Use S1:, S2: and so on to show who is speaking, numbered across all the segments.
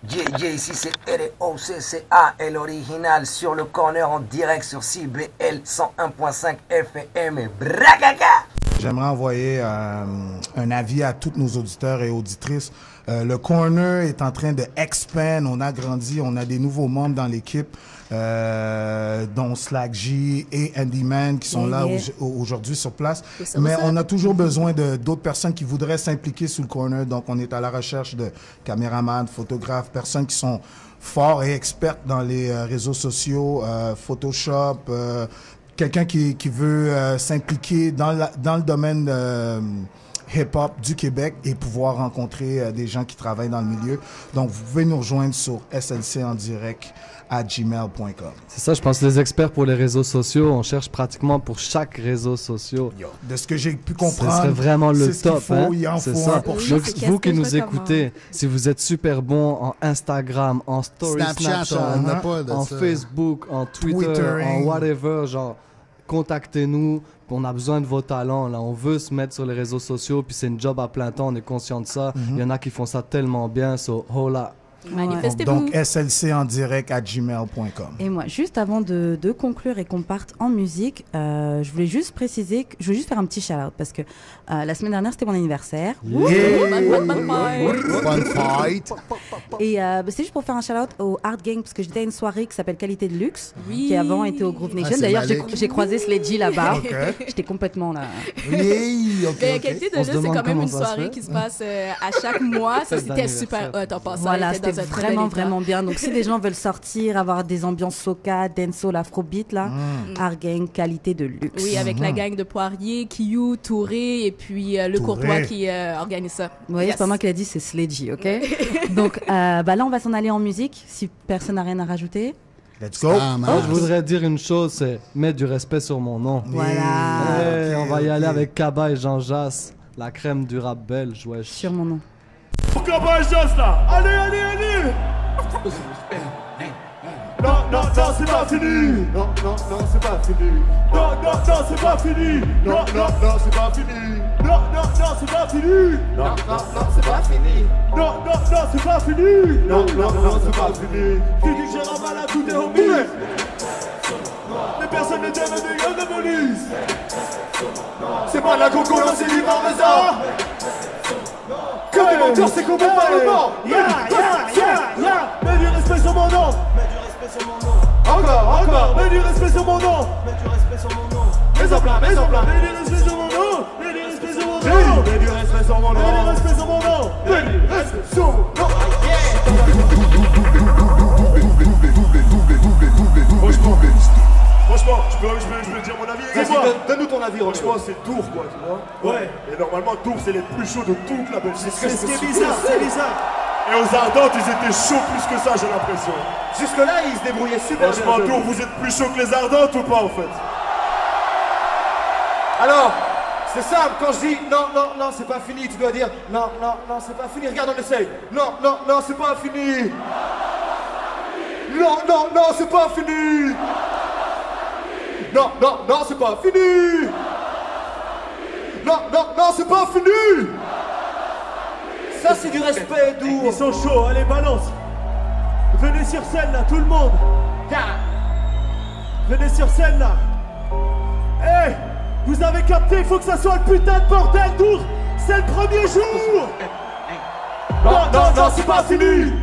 S1: JJ, ici c'est LOCCA, l'original sur le corner en direct sur CBL 101.5 FM et Bragaga.
S2: J'aimerais envoyer un avis à tous nos auditeurs et auditrices. Le corner est en train de expand, on a grandi, on a des nouveaux membres dans l'équipe, dont Slack J et Andy Man qui sont là aujourd'hui sur place. Mais on a toujours besoin d'autres personnes qui voudraient s'impliquer sous le corner. Donc on est à la recherche de caméramans, photographes, personnes qui sont forts et expertes dans les réseaux sociaux, Photoshop, quelqu'un qui veut s'impliquer dans le domaine hip-hop du Québec et pouvoir rencontrer des gens qui travaillent dans le milieu. Donc, vous pouvez nous rejoindre sur slcendirect@gmail.com.
S3: C'est ça, je pense que les experts pour les réseaux sociaux, on cherche pratiquement pour chaque réseau social.
S2: De ce que j'ai pu comprendre,
S3: ce serait vraiment le top.
S2: C'est
S3: ça.
S2: Pour
S3: donc, vous qui nous écoutez, si vous êtes super bon en Instagram, en story Snapchat, en Facebook, en Twitter, en whatever, genre, contactez-nous. On a besoin de vos talents, là. On veut se mettre sur les réseaux sociaux, puis c'est une job à plein temps, on est conscient de ça. Il y en a qui font ça tellement bien, so hola.
S4: Manifestez-vous.
S2: Donc, slcendirect@gmail.com.
S5: Et moi, juste avant de conclure et qu'on parte en musique, je voulais juste préciser, je voulais juste faire un petit shout-out parce que la semaine dernière, c'était mon anniversaire.
S6: Fun fight.
S5: Et c'est juste pour faire un shout-out au Art Gang parce que j'étais à une soirée qui s'appelle Qualité de Luxe, qui avant était au Groove Nation. D'ailleurs, j'ai croisé Sledgy là-bas. J'étais complètement là.
S4: Qualité de Luxe, c'est quand même une soirée qui se passe à chaque mois. Ça, c'était super hot en passant.
S5: Voilà, c'était vraiment bien. Donc, si des gens veulent sortir, avoir des ambiances soca, dancehall, afrobeat, là, Art Gang, Qualité de Luxe.
S4: Oui, avec la gang de Poirier, Kiyu, Touré et puis le Courtois qui organise ça.
S5: Oui, c'est pas moi qui l'ai dit, c'est Sledgy, ok? Donc, là, on va s'en aller en musique, si personne n'a rien à rajouter.
S2: Let's go.
S3: Je voudrais dire une chose, c'est mettre du respect sur mon nom.
S5: Voilà.
S3: On va y aller avec Kaba et Jean Jass, la crème du rap belge, wesh.
S5: Sur mon nom.
S7: Kaba et Jass là. Allez. Non, c'est pas fini. Non, c'est pas fini. Non, c'est pas fini. Non, c'est pas fini. Non, c'est pas fini. Non, c'est pas fini. Non, c'est pas fini. Non, c'est pas fini. Tu dis que j'ai ramal à tous tes homies. Mais personne ne t'aime des gars de police. C'est pas la coco, c'est du parmesan. Que des menteurs, c'est qu'on parle le mort. Mets du respect sur mon nom. Encore, mets du respect sur mon nom. Mets en plein. Mets du respect sur mon nom. Mets du respect sur mon nom. Mets du respect sur mon nom. Mets du respect sur mon nom. Mets du respect sur mon nom. Franchement, je peux dire mon avis. Donne-nous ton avis. Franchement, c'est Tours, quoi, tu vois. Ouais. Et normalement, Tours, c'est les plus chauds de toute la Belgique. C'est ce qui est bizarre, c'est bizarre. Et aux Ardentes, ils étaient chauds plus que ça, j'ai l'impression.
S6: Jusque-là, ils se débrouillaient super bien.
S7: Franchement, Tours, vous êtes plus chauds que les Ardentes ou pas, en fait?
S6: Alors, c'est simple, quand je dis non, c'est pas fini, tu dois dire non, c'est pas fini. Regarde, on essaye. Non, c'est pas fini. Non, c'est pas fini. Non, c'est pas fini. Non, c'est pas fini. Ça, c'est du respect, Dour.
S7: Ils sont chauds, allez, balance. Venez sur scène, là, tout le monde. Venez sur scène, là. Hey, vous avez capté, il faut que ça soit le putain de bordel, Dour. C'est le premier jour. Non, c'est pas fini.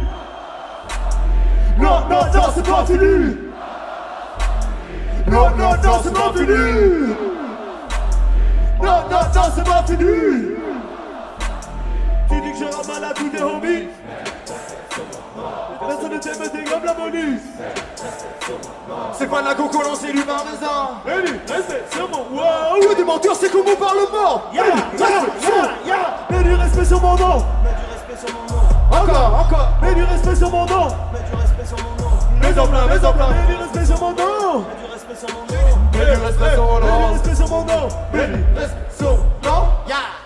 S7: Non, c'est pas fini. Non, c'est pas fini. Non, c'est pas fini. Tu dis que je rends malade tous des homies. Personne ne t'aime, t'es comme la police.
S6: C'est pas de la coco, c'est du parmesan.
S7: Mets du respect sur mon wow.
S6: Que des menteurs, c'est comme on parle mort.
S7: Mets du respect sur mon nom.
S6: Encore.
S7: Mets du respect sur mon nom. Mets en plein. Mets du respect sur mon nom.
S6: Mets du respect sur mon nom.
S7: Mets du respect sur mon nom.
S6: Mets du respect sur mon nom.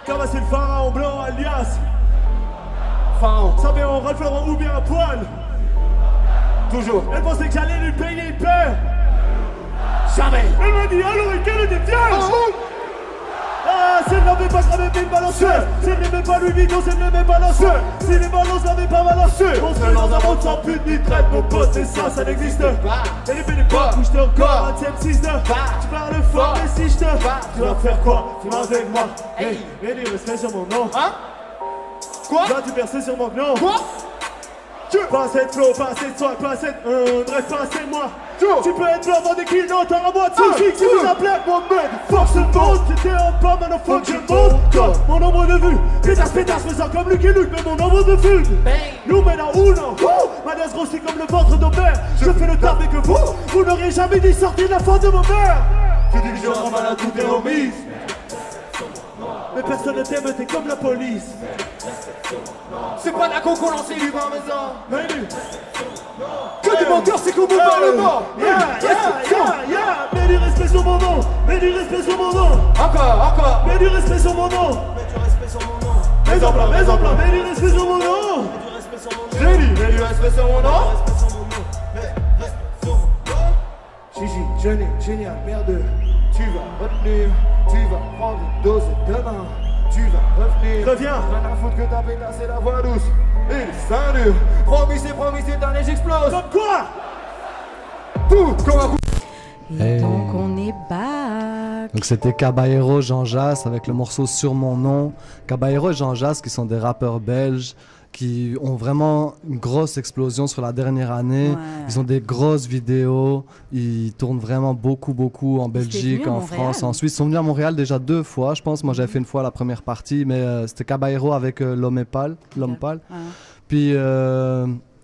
S7: Comme c'est le pharaon blanc alias
S6: Pharaon.
S7: Ça vient en rafleurant ou bien à poil.
S6: Toujours.
S7: Elle pensait que j'allais lui payer une paire.
S6: Jamais.
S7: Elle m'a dit alors et quel était tiens.
S6: Ah, c'est n'avait pas gravé une balanceuse. C'est n'aimait pas Louis Vuitton, c'est n'aimait pas lanceux. Si les balances n'avaient pas balancé, on serait dans un monde sans pute ni traite, mon pote, et ça n'existe pas. Et les bénéfices, bouge ton corps, 27-6-9. Tu parles fort, mais si je te tu vas faire quoi? Tu vas avec moi. Hey, et du respect sur mon nom. Hein? Quoi? Vas-tu percer sur mon nom? Quoi? Pas assez de flow, pas assez de soin, pas assez de bref, pas assez de moi. Tu peux être blanc, des kills, non, t'auras moi de sushi. Tu nous appelles mon mec, force monte. J'étais en bas, maintenant faut que je monte. Comme mon nombre de vues, pétasse, me sens comme Lucky Luke, mais mon nombre de vues nous mène à uno. Ma laisse grossit comme le ventre de père. Je fais le taf et que vous n'auriez jamais dit sortir de la faute de mon père. Tu dis que je rends mal à toutes tes remises. Mais personne ne t'aime, t'es comme la police. C'est pas la con qu'on lance du parmesan. Que du menteur, c'est comme au parlement. Mets du respect sur mon nom. Mets du respect sur mon nom. Encore. Mets du respect sur mon nom. Mets en blanc. Mets du respect sur mon nom. J'ai dit, mets du respect sur mon nom. Gigi, génial, merde. Tu vas retenir, tu vas prendre une dose demain. Tu vas revenir. Reviens. Rien à foutre que ta pétasse c'est la voix douce. Et c'est dur. Promis, cette année j'explose. Comme quoi? Tout comme un coup.
S5: Et donc on est back.
S3: Donc c'était Caballero, Jean Jass avec le morceau Sur mon nom. Caballero et Jean Jass qui sont des rappeurs belges qui ont vraiment une grosse explosion sur la dernière année. Ouais. Ils ont des grosses vidéos. Ils tournent vraiment beaucoup en Belgique, en France, en Suisse. Ils sont venus à Montréal déjà 2 fois, je pense. Moi, j'avais fait une fois la première partie, mais c'était Caballero avec l'Homme Pâle. Ouais. Puis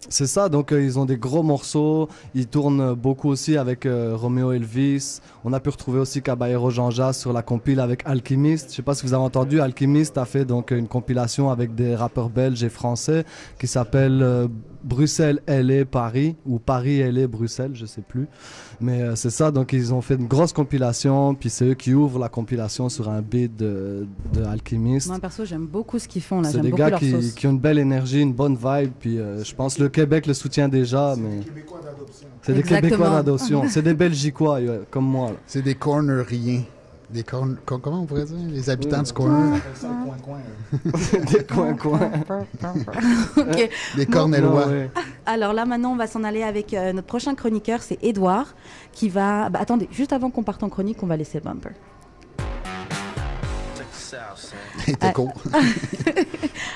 S3: c'est ça, donc ils ont des gros morceaux. Ils tournent beaucoup aussi avec Romeo Elvis. On a pu retrouver aussi Caballero Jean Jass sur la compile avec Alchemist. Je sais pas si vous avez entendu, Alchemist a fait donc une compilation avec des rappeurs belges et français qui s'appelle Bruxelles, LA, Paris, ou Paris, LA, Bruxelles, je sais plus. Mais c'est ça, donc ils ont fait une grosse compilation, puis c'est eux qui ouvrent la compilation sur un beat de Alchemist.
S5: Moi perso, j'aime beaucoup ce qu'ils font là.
S3: C'est des gars qui ont une belle énergie, une bonne vibe, puis je pense que le Québec le soutient déjà. Mais c'est des Québécois d'adoption. C'est des Belgiquois, comme moi. Là.
S8: C'est des corneriens. Comment on pourrait dire? Les habitants du corner.
S3: Des coins-coins.
S5: Okay.
S8: Des cornellois.
S5: Alors là, maintenant, on va s'en aller avec notre prochain chroniqueur, c'est Edouard, qui va... attendez, juste avant qu'on parte en chronique, on va laisser le bumper.
S8: T'es cool.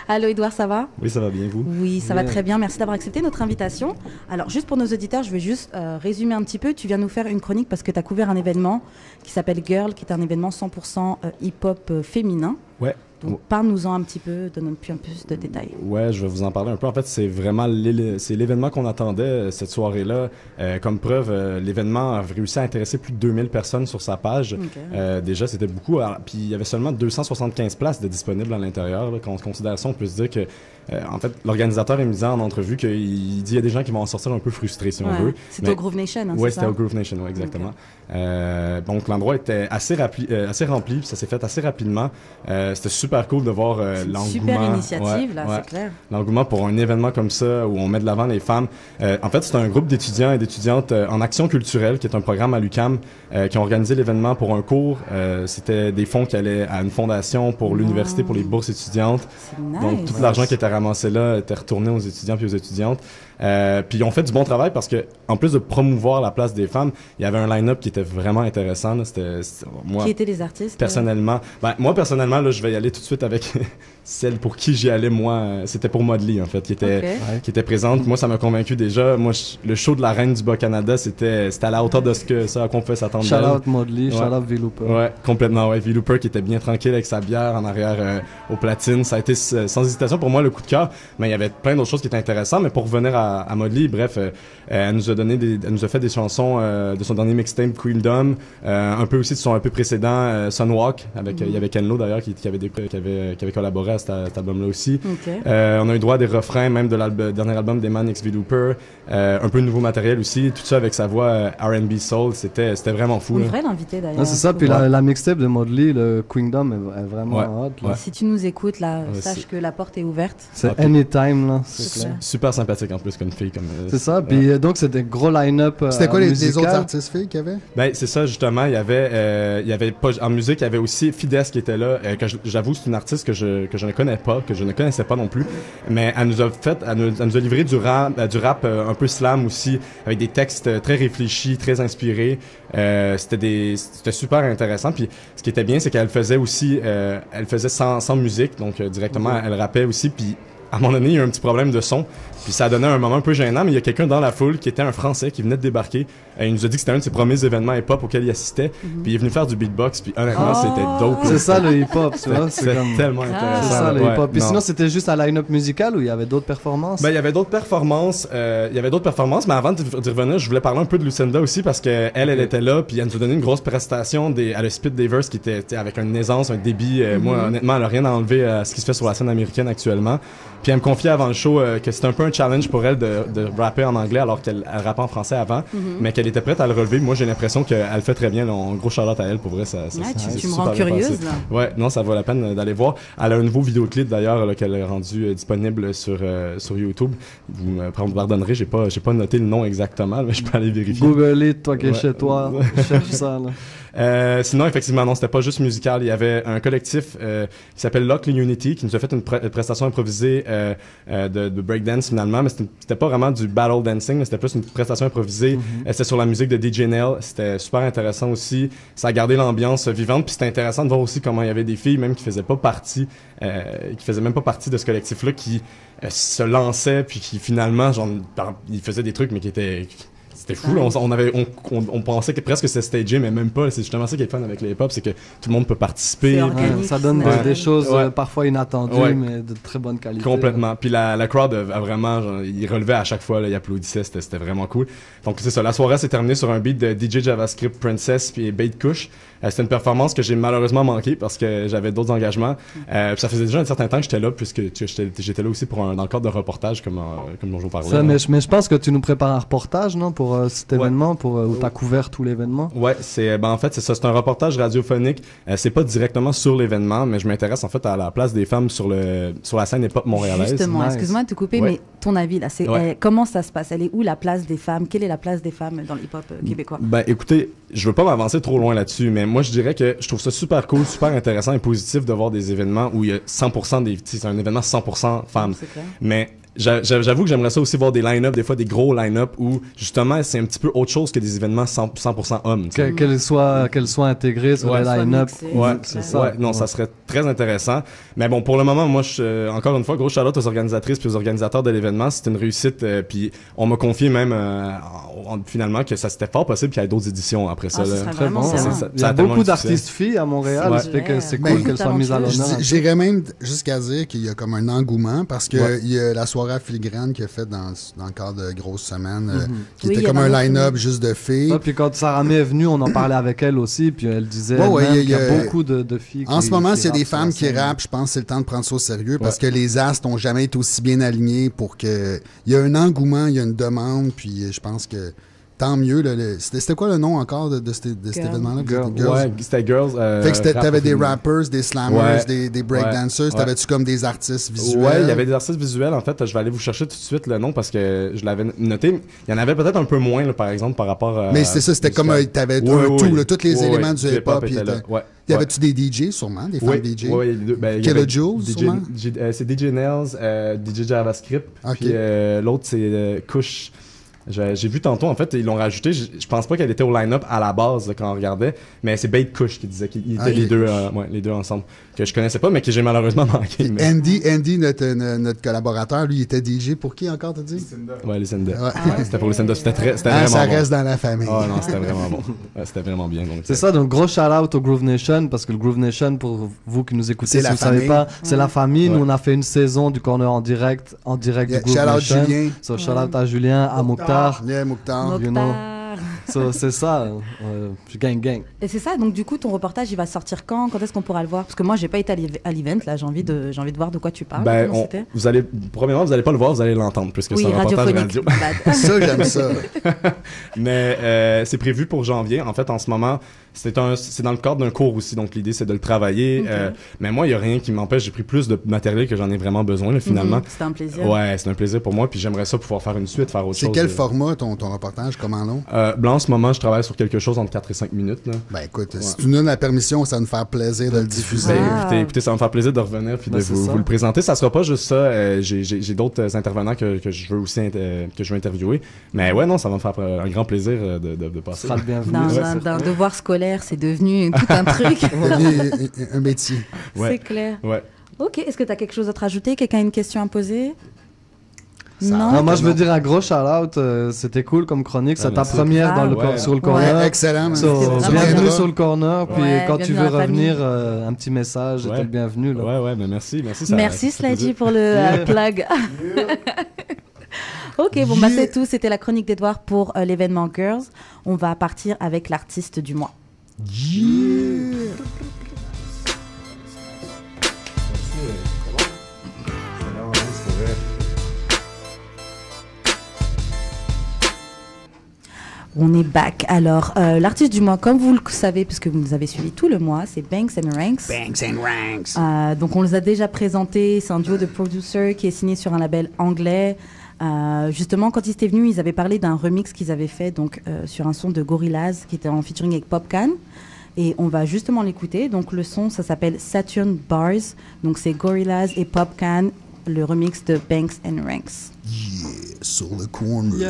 S5: Allô Edouard, ça va?
S9: Oui, ça va bien, vous?
S5: Oui, ça va très bien. Merci d'avoir accepté notre invitation. Alors, juste pour nos auditeurs, je vais juste résumer un petit peu. Tu viens nous faire une chronique parce que tu as couvert un événement qui s'appelle Girl, qui est un événement 100% hip-hop féminin.
S9: Ouais.
S5: Donc, parle-nous-en un petit peu, donne-nous un peu plus de détails.
S9: Ouais, je vais vous en parler un peu. En fait, c'est vraiment l'événement qu'on attendait cette soirée-là. Comme preuve, l'événement a réussi à intéresser plus de 2000 personnes sur sa page. Okay. Déjà, c'était beaucoup. Puis, il y avait seulement 275 places de disponibles à l'intérieur. Quand on considère ça, on peut se dire que en fait, l'organisateur, il me disait en entrevue qu'il dit qu'il y a des gens qui vont en sortir un peu frustrés, si on veut.
S5: C'était au Groove Nation, hein,
S9: oui, c'était au Groove Nation, ouais, exactement. Okay. Donc, l'endroit était assez rempli, puis ça s'est fait assez rapidement. C'était super cool de voir l'engouement.
S5: Super initiative, là, c'est clair.
S9: L'engouement pour un événement comme ça, où on met de l'avant les femmes. En fait, c'est un groupe d'étudiants et d'étudiantes en action culturelle, qui est un programme à l'UQAM, qui ont organisé l'événement pour un cours. C'était des fonds qui allaient à une fondation pour l'université, pour les bourses étudiantes.
S5: Nice.
S9: Donc, tout l'argent qui était ramassé là était retourné aux étudiants puis aux étudiantes. Puis ils ont fait du bon travail parce que, en plus de promouvoir la place des femmes, il y avait un line-up qui était vraiment intéressant. Là. Moi,
S5: qui étaient les artistes?
S9: Personnellement, moi personnellement, là, je vais y aller tout de suite avec celle pour qui j'y allais. Moi, c'était pour Modly en fait, qui était présente. Moi, ça m'a convaincu déjà. Moi, le show de la Reine du Bas-Canada, c'était à la hauteur de ce à quoi on pouvait s'attendre.
S3: Shout out Modly, shout out V-Looper.
S9: Ouais, complètement. Ouais, V-Looper qui était bien tranquille avec sa bière en arrière au platine. Ça a été sans hésitation pour moi le coup de cœur. Mais il y avait plein d'autres choses qui étaient intéressantes. Mais pour revenir à Modly, bref, elle nous a fait des chansons de son dernier mixtape Queendom, un peu aussi de son un peu précédent Sunwalk avec il y avait Ken Lo d'ailleurs qui avait collaboré à cet album-là aussi. On a eu droit à des refrains, même de dernier album d'Eman X V Looper, un peu de nouveau matériel aussi, tout ça avec sa voix R&B soul, c'était vraiment fou.
S5: On devrait l'inviter d'ailleurs.
S3: C'est ça, puis la mixtape de Modley, le Kingdom, est vraiment hot. Là.
S5: Si tu nous écoutes, là, sache que la porte est ouverte.
S3: C'est anytime, là. C'est clair.
S9: Super sympathique en plus comme fille.
S3: C'est ça, puis donc c'était gros line-up.
S8: C'était quoi les autres artistes filles qu'il y avait?
S9: Ben, c'est ça, justement. Il y avait pas, en musique, il y avait aussi Fides qui était là. Que j'avoue, c'est une artiste que je ne connais pas, que je ne connaissais pas non plus. Mais elle nous a livré du rap un peu slam aussi, avec des textes très réfléchis, très inspirés. C'était super intéressant. Puis ce qui était bien, c'est qu'elle faisait aussi, elle faisait sans musique, donc directement, elle rappait aussi. Puis à un moment donné, il y a eu un petit problème de son. Puis ça a donné un moment un peu gênant, mais il y a quelqu'un dans la foule qui était un Français qui venait de débarquer. Il nous a dit que c'était un de ses premiers événements hip-hop auxquels il assistait. Puis il est venu faire du beatbox, puis honnêtement, c'était dope.
S3: C'est ça le hip-hop, tu vois.
S9: C'est tellement intéressant.
S3: C'est ça le hip-hop. Puis sinon, c'était juste un line-up musical ou il y avait d'autres performances?
S9: Ben, il y avait d'autres performances. Mais avant d'y revenir, je voulais parler un peu de Lucinda aussi parce que elle était là, puis elle nous a donné une grosse prestation. Elle a spit des verses qui étaient avec une aisance, un débit. Moi, honnêtement, elle a rien à enlever à ce qui se fait sur la scène américaine actuellement. Puis elle me confiait avant le show que c'était un peu un challenge pour elle de rapper en anglais alors qu'elle rappait en français avant, mais qu'elle était prête à le relever. Moi, j'ai l'impression qu'elle le fait très bien. Là, en gros shout-out à elle, pour vrai.
S5: Tu me rends curieuse, là.
S9: Ouais, non, ça vaut la peine d'aller voir. Elle a un nouveau vidéoclip d'ailleurs qu'elle a rendu disponible sur YouTube. Vous me pardonnerez, j'ai pas noté le nom exactement, mais je peux aller vérifier.
S3: Google it, toi qui es chez toi. Cherche ça, là.
S9: Sinon, effectivement, non, c'était pas juste musical. Il y avait un collectif qui s'appelle Lock Unity qui nous a fait une prestation improvisée de breakdance finalement, mais c'était pas vraiment du battle dancing, mais c'était plus une prestation improvisée. C'était sur la musique de DJ Nail. C'était super intéressant aussi. Ça a gardé l'ambiance vivante, puis c'était intéressant de voir aussi comment il y avait des filles même qui faisaient même pas partie de ce collectif-là, qui se lançaient, puis qui finalement, genre, ils faisaient des trucs, mais qui étaient... C'était fou, là. On pensait que presque c'était stagé, mais même pas. C'est justement ça qui est fun avec les hip-hop, c'est que tout le monde peut participer.
S3: Ça donne des choses parfois inattendues, mais de très bonne qualité.
S9: Complètement. Puis la crowd a vraiment, genre, il relevait à chaque fois, là, il applaudissait, c'était vraiment cool. Donc c'est ça, la soirée s'est terminée sur un beat de DJ Javascript Princess puis Bait Kush. C'était une performance que j'ai malheureusement manquée parce que j'avais d'autres engagements. Ça faisait déjà un certain temps que j'étais là, puisque j'étais là aussi dans le cadre de reportage, comme dont je vous parlais.
S3: Mais je pense que tu nous prépares un reportage, non, pour cet événement, où tu as couvert tout l'événement.
S9: Ouais, en fait, c'est ça. C'est un reportage radiophonique. C'est pas directement sur l'événement, mais je m'intéresse en fait à la place des femmes sur la scène hip-hop montréalaise.
S5: Justement, excuse-moi de te couper, mais ton avis, là, comment ça se passe? Elle est où la place des femmes? Quelle est la place des femmes dans le hip-hop québécois?
S9: Ben, écoutez, je veux pas m'avancer trop loin là-dessus, mais moi, je dirais que je trouve ça super cool, super intéressant et positif de voir des événements où il y a 100% c'est un événement 100% femmes. Mais j'avoue que j'aimerais ça aussi voir des line-up, des fois des gros line-up où justement c'est un petit peu autre chose que des événements 100% hommes.
S3: Qu'elles soient intégrées sur les line-up.
S9: C'est ça. Non, ça serait très intéressant. Mais bon, pour le moment, moi, encore une fois, gros shout-out aux organisatrices puis aux organisateurs de l'événement. C'était une réussite. Puis on m'a confié même finalement que ça c'était fort possible qu'il y ait d'autres éditions après ça.
S3: Très bon. Il y a beaucoup d'artistes filles à Montréal. Ça fait que c'est cool qu'elles soient mises à l'honneur.
S8: J'irais même jusqu'à dire qu'il y a comme un engouement parce que il y a la soirée à Filigrane qui a fait dans le cadre de Grosse Semaine, qui était comme un line-up juste de filles.
S3: Puis quand Sarah May est venue, on en parlait avec elle aussi, puis elle disait qu'il y a beaucoup de filles.
S8: En ce moment, s'il y a des femmes qui rappent, je pense que c'est le temps de prendre ça au sérieux parce que les astres n'ont jamais été aussi bien alignés pour que... Il y a un engouement, il y a une demande, puis je pense que... Tant mieux. C'était quoi le nom encore de cet événement-là?
S9: Ouais, c'était Girls.
S8: Fait que t'avais des rappers, des slammers, des breakdancers. T'avais-tu comme des artistes visuels?
S9: Ouais, il y avait des artistes visuels. En fait, je vais aller vous chercher tout de suite le nom parce que je l'avais noté. Il y en avait peut-être un peu moins, là, par exemple, par rapport à...
S8: Mais c'est ça, c'était comme t'avais tout, tous les éléments du hip-hop. Y avait-tu des DJ, sûrement? Des femmes DJ?
S9: Oui,
S8: Killer Jules, sûrement?
S9: C'est DJ Nails, DJ JavaScript. Puis l'autre, c'est Kush. J'ai vu tantôt, en fait, ils l'ont rajouté. Je pense pas qu'elle était au line-up à la base là, quand on regardait, mais c'est Bait Kush qui disait qu'ils étaient les deux ensemble, que je connaissais pas, mais que j'ai malheureusement manqué. Mais...
S8: Andy notre collaborateur, lui, il était DJ pour qui encore, t'as dit?
S9: Lucinda. Ouais, Lucinda. Ouais, c'était pour Lucinda. C'était vraiment
S8: ça
S9: bon.
S8: Reste dans la famille.
S9: Oh non, c'était vraiment bon. C'était vraiment bien.
S3: C'est ça, donc gros shout-out au Groove Nation, parce que le Groove Nation, pour vous qui nous écoutez, si vous savez pas, c'est la famille. Nous, on a fait une saison du corner en direct du Groove Nation.
S8: Shout-out Julien.
S3: Shout-out à Julien, à Mokhtar.
S8: Mokhtar.
S3: C'est ça, gang.
S5: Et c'est ça, donc du coup, ton reportage, il va sortir quand est-ce qu'on pourra le voir? Parce que moi, j'ai pas été à l'event, là, j'ai envie de voir de quoi tu parles.
S9: Premièrement, vous allez pas le voir, vous allez l'entendre, puisque c'est un reportage radio.
S8: Ça, j'aime ça.
S9: Mais c'est prévu pour janvier. En fait, en ce moment, c'est dans le cadre d'un cours aussi, donc l'idée, c'est de le travailler. Okay. Mais moi, il n'y a rien qui m'empêche. J'ai pris plus de matériel que j'en ai vraiment besoin, là, finalement.
S5: C'est un plaisir.
S9: Ouais, c'est un plaisir pour moi, puis j'aimerais ça pouvoir faire une suite, faire autre chose.
S8: C'est quel format, ton reportage? Comment long?
S9: Blanc, en ce moment, je travaille sur quelque chose entre 4 et 5 minutes. Là.
S8: Ben écoute, si tu nous donnes la permission, ça va nous faire plaisir de le diffuser.
S9: Écoutez, ça va me faire plaisir de revenir puis de vous le présenter. Ça sera pas juste ça. J'ai d'autres intervenants que je veux aussi interviewer. Mais ouais, non, ça va me faire un grand plaisir de passer.
S3: Ça sera le bienvenu.
S5: D'un devoir scolaire, c'est devenu tout un truc.
S8: Un métier.
S5: Ouais. C'est clair.
S9: Ouais.
S5: Ok, est-ce que tu as quelque chose d'autre à ajouter? Quelqu'un a une question à poser?
S3: Non, moi je veux dire un gros shout-out, c'était cool comme chronique, c'est ta première sur le corner.
S8: Excellent.
S3: Bienvenue sur le corner, puis quand tu veux revenir, un petit message, t'es le bienvenu. Là.
S9: Ouais, mais merci.
S5: Merci Sladji pour le plug. Ok, bon bah c'est tout, c'était la chronique d'Edouard pour l'événement Girls. On va partir avec l'artiste du mois. On est back. Alors, l'artiste du mois, comme vous le savez, puisque vous nous avez suivi tout le mois, c'est Banks & Ranks. Donc, on les a déjà présentés. C'est un duo de producers qui est signé sur un label anglais. Justement, quand ils étaient venus, ils avaient parlé d'un remix qu'ils avaient fait donc, sur un son de Gorillaz qui était en featuring avec Popcaan. Et on va justement l'écouter. Donc, le son, ça s'appelle Saturn Bars. Donc, c'est Gorillaz et Popcaan, le remix de Banks & Ranks.
S8: Yeah, sur le corner.
S5: Yo.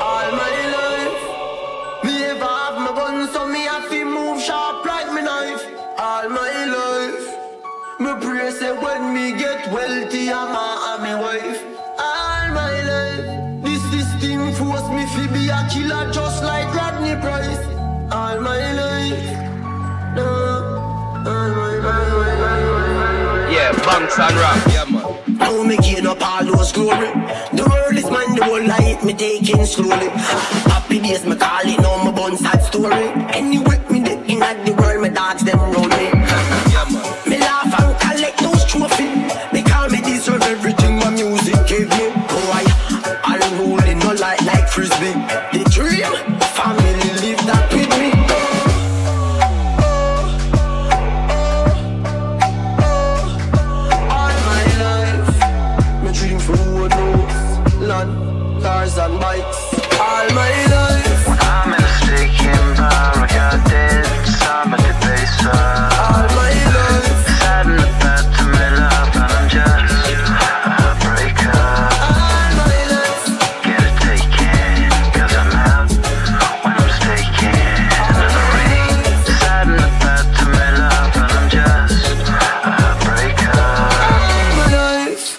S10: All my life, me ever have my gun, so me have to move sharp like me knife. All my life, me pray say when me get wealthy, I'm my wife. All my life, this system force me to be a killer just like Rodney Price. All my life,
S11: yeah, Banks & Ranks, yeah man.
S10: Now me gain up all those glory. The world is mine, the whole light me taking slowly. Happy days me call it, now my bun sad story. Anyway, me the in at the world, my dogs them round me.
S11: Yeah man.
S10: Me laugh and collect those trophies. They call me deserve everything my music gave me. Oh I'm rolling no like frisbee. The dream, family live that with me. Cars and bikes, all my life.
S11: I'm in a sticking bar, I got dibs, I'm a debaser.
S10: All my life.
S11: Sat in the bed to middle up and I'm just a breaker.
S10: All my life.
S11: Get it taken, cause I'm out when I'm staking into the ring. Sat in the bed to middle up and I'm just a breaker.
S10: All my life.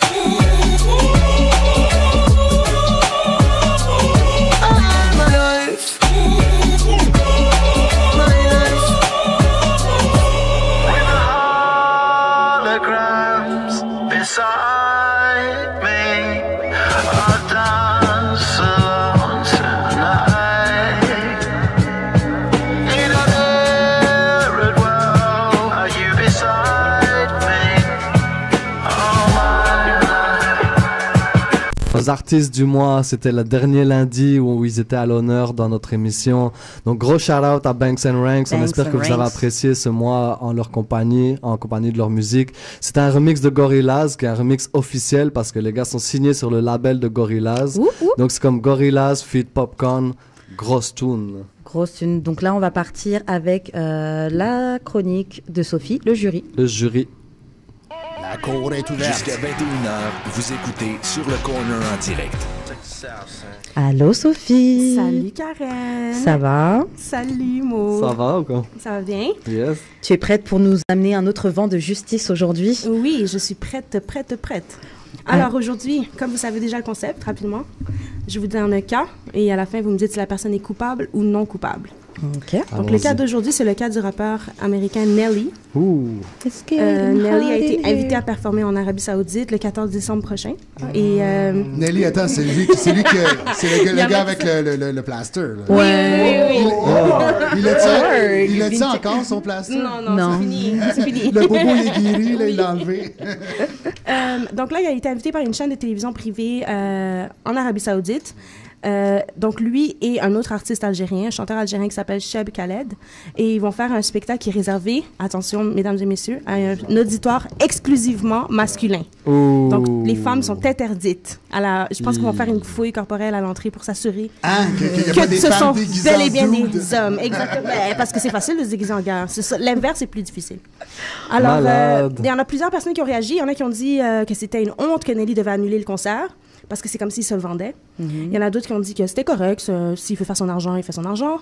S3: Nos artistes du mois, c'était le dernier lundi où ils étaient à l'honneur dans notre émission. Donc gros shout-out à Banks & Ranks. On espère que vous avez apprécié ce mois en leur compagnie, en compagnie de leur musique. C'est un remix de Gorillaz, qui est un remix officiel parce que les gars sont signés sur le label de Gorillaz. Donc c'est comme Gorillaz feat Popcaan, grosse tune.
S5: Grosse tune. Donc là, on va partir avec la chronique de Sophie, le jury.
S3: Le jury.
S8: La cour est ouverte.
S12: Jusqu'à 21h, vous écoutez Sur le Corner en direct.
S5: Allô Sophie.
S13: Salut Karen.
S5: Ça va?
S13: Salut Mo.
S3: Ça va ou quoi?
S13: Ça va bien?
S3: Yes.
S5: Tu es prête pour nous amener un autre vent de justice aujourd'hui?
S13: Oui, je suis prête. Alors aujourd'hui, comme vous savez déjà le concept, rapidement, je vous donne un cas et à la fin, vous me dites si la personne est coupable ou non coupable.
S5: Okay.
S13: Donc, le cas d'aujourd'hui, c'est le cas du rappeur américain Nelly. Nelly a été invité à performer en Arabie Saoudite le 14 décembre prochain. Et,
S8: Nelly, attends, c'est le gars avec le plaster. Là.
S5: Oui.
S8: Il a-tu encore son plaster?
S13: Non. C'est fini.
S8: Le bobo est guéri, là, il l'a enlevé.
S13: Donc là, il a été invité par une chaîne de télévision privée en Arabie Saoudite. Donc lui et un autre artiste algérien, un chanteur algérien qui s'appelle Cheb Khaled, et ils vont faire un spectacle qui est réservé, attention mesdames et messieurs, à un auditoire exclusivement masculin. Donc les femmes sont interdites. Je pense qu'ils vont faire une fouille corporelle à l'entrée pour s'assurer que ce sont bel et bien des hommes. Exactement. Parce que c'est facile de se déguiser en gars. L'inverse est plus difficile. Alors il y en a plusieurs personnes qui ont réagi. Il y en a qui ont dit que c'était une honte que Nelly devait annuler le concert, parce que c'est comme s'il se vendait. Il y en a d'autres qui ont dit que c'était correct. S'il veut faire son argent, il fait son argent.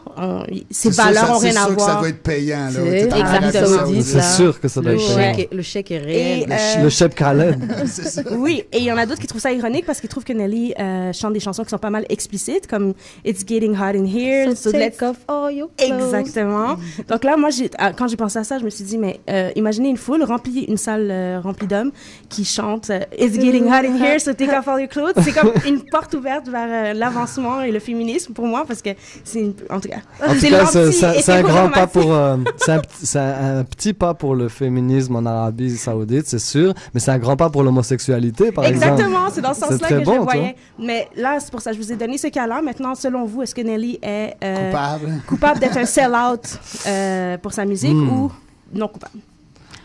S13: Ses valeurs n'ont rien à voir.
S8: C'est sûr que ça doit être payant.
S5: Exactement.
S3: C'est sûr que ça doit être payant.
S5: Le chèque est réel.
S3: Le chef Khaled.
S13: Oui, et il y en a d'autres qui trouvent ça ironique parce qu'ils trouvent que Nelly chante des chansons qui sont pas mal explicites, comme « It's getting hot in here ».
S5: So take off all your clothes.
S13: Exactement. Donc là, moi, quand j'ai pensé à ça, je me suis dit, mais imaginez une foule une salle remplie d'hommes qui chantent « It's getting hot in here, so take off all your clothes ». C'est comme une porte ouverte vers l'avancement et le féminisme pour moi, parce que en tout cas,
S3: c'est un grand pas pour c'est un petit pas pour le féminisme en Arabie Saoudite, c'est sûr, mais c'est un grand pas pour l'homosexualité, par exemple.
S13: Exactement, c'est dans ce sens-là que je le voyais. Mais là, c'est pour ça que je vous ai donné ce cas-là. Maintenant, selon vous, est-ce que Nelly est coupable d'être un sell-out pour sa musique ou non coupable?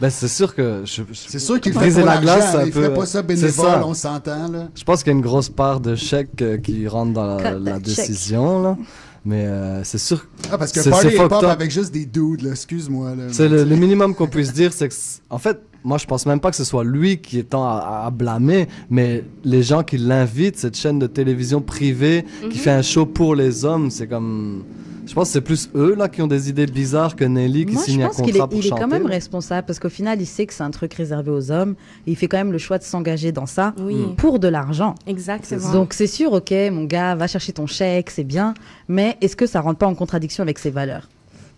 S3: Ben, c'est sûr que
S8: c'est sûr qu'il ferait la glace, il ferait pas ça bénévole, on s'entend là.
S3: Je pense qu'il y a une grosse part de chèque qui rentre dans la décision là. Mais c'est sûr.
S8: Parce que party hip-hop avec juste des dudes, là, excuse-moi. Là,
S3: c'est le minimum qu'on puisse dire, c'est que en fait, moi je pense même pas que ce soit lui qui est à blâmer, mais les gens qui l'invitent, cette chaîne de télévision privée qui fait un show pour les hommes, c'est comme. Je pense que c'est plus eux là qui ont des idées bizarres que Nelly qui signe un contrat pour chanter.
S5: Il est quand même responsable parce qu'au final, il sait que c'est un truc réservé aux hommes. Et il fait quand même le choix de s'engager dans ça pour de l'argent.
S13: Exactement.
S5: Donc c'est sûr, ok, mon gars, va chercher ton chèque, c'est bien. Mais est-ce que ça rentre pas en contradiction avec ses valeurs?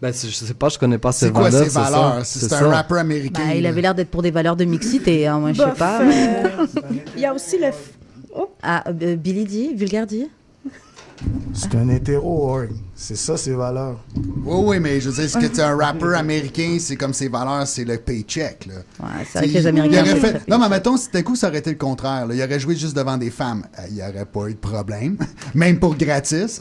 S3: Ben, je sais pas, je connais pas ses valeurs.
S8: C'est quoi ses valeurs? C'est un rappeur américain.
S5: Bah, il avait l'air d'être pour des valeurs de mixité, hein, moi je sais pas.
S13: Il y a aussi le...
S5: Billy D, Vulgaire D.
S2: C'est un hétéro, c'est ça ses valeurs.
S8: Oui, mais je veux dire, que tu es un rappeur américain, c'est comme ses valeurs, c'est le paycheck. Là.
S5: Ouais, c'est vrai que les Américains.
S8: Non, mais mettons, si d'un coup, ça aurait été le contraire. Là. Il aurait joué juste devant des femmes. Il n'y aurait pas eu de problème. Même pour gratis.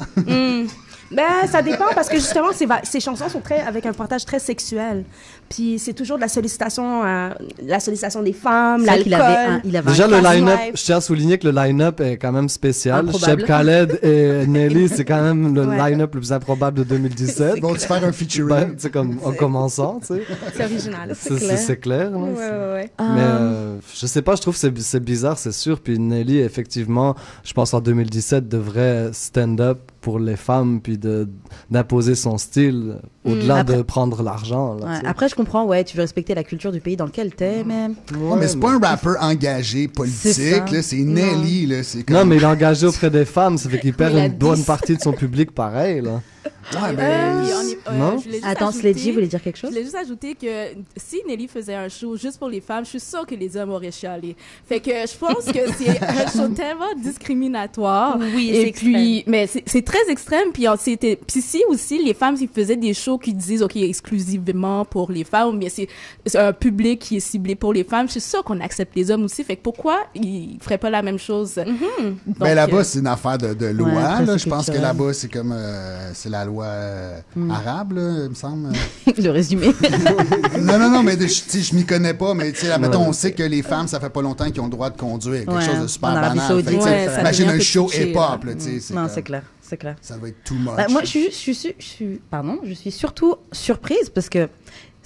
S13: Ben, ça dépend parce que justement, ces chansons sont avec un portage très sexuel. Puis c'est toujours de la sollicitation des femmes, l'alcool.
S3: Déjà, le line-up, je tiens à souligner que le line-up est quand même spécial. Cheb Khaled et Nelly, c'est quand même le line-up le plus improbable de 2017.
S8: Bon, tu faire un featuring.
S3: C'est comme en commençant, tu sais.
S13: C'est original.
S3: C'est clair.
S13: Ouais.
S3: Mais je sais pas, je trouve que c'est bizarre, c'est sûr. Puis Nelly, effectivement, je pense en 2017, devrait stand up pour les femmes, puis d'imposer son style au-delà de prendre l'argent. Là,
S5: après, je comprends, tu veux respecter la culture du pays dans lequel t'es, mais...
S8: mais c'est pas un rappeur engagé politique, c'est Nelly. Là, comme...
S3: Non, mais il est engagé auprès des femmes, ça fait qu'il perd une bonne partie de son public pareil, là.
S5: Non? Attends, Sledgy voulait dire quelque chose?
S4: Je voulais juste ajouter que si Nelly faisait un show juste pour les femmes, je suis sûre que les hommes auraient chialé. Fait que je pense que c'est un show tellement discriminatoire.
S13: Oui,
S4: et puis, mais c'est très extrême. Puis si aussi les femmes, ils faisaient des shows qui disent, OK, exclusivement pour les femmes, mais c'est un public qui est ciblé pour les femmes, je suis sûre qu'on accepte les hommes aussi. Fait que pourquoi ils feraient pas la même chose?
S8: Ben là-bas, c'est une affaire de loi. Là. Je pense que là-bas, c'est comme c'est la loi arabe, là, il me semble.
S5: Le résumé.
S8: non, mais je m'y connais pas, mais là, mettons, on sait que les femmes, ça fait pas longtemps qu'ils ont le droit de conduire. Quelque chose de super banal. Imagine un show hip-hop.
S5: Non, c'est clair.
S8: Ça va être too much.
S5: Moi, je suis surtout surprise parce que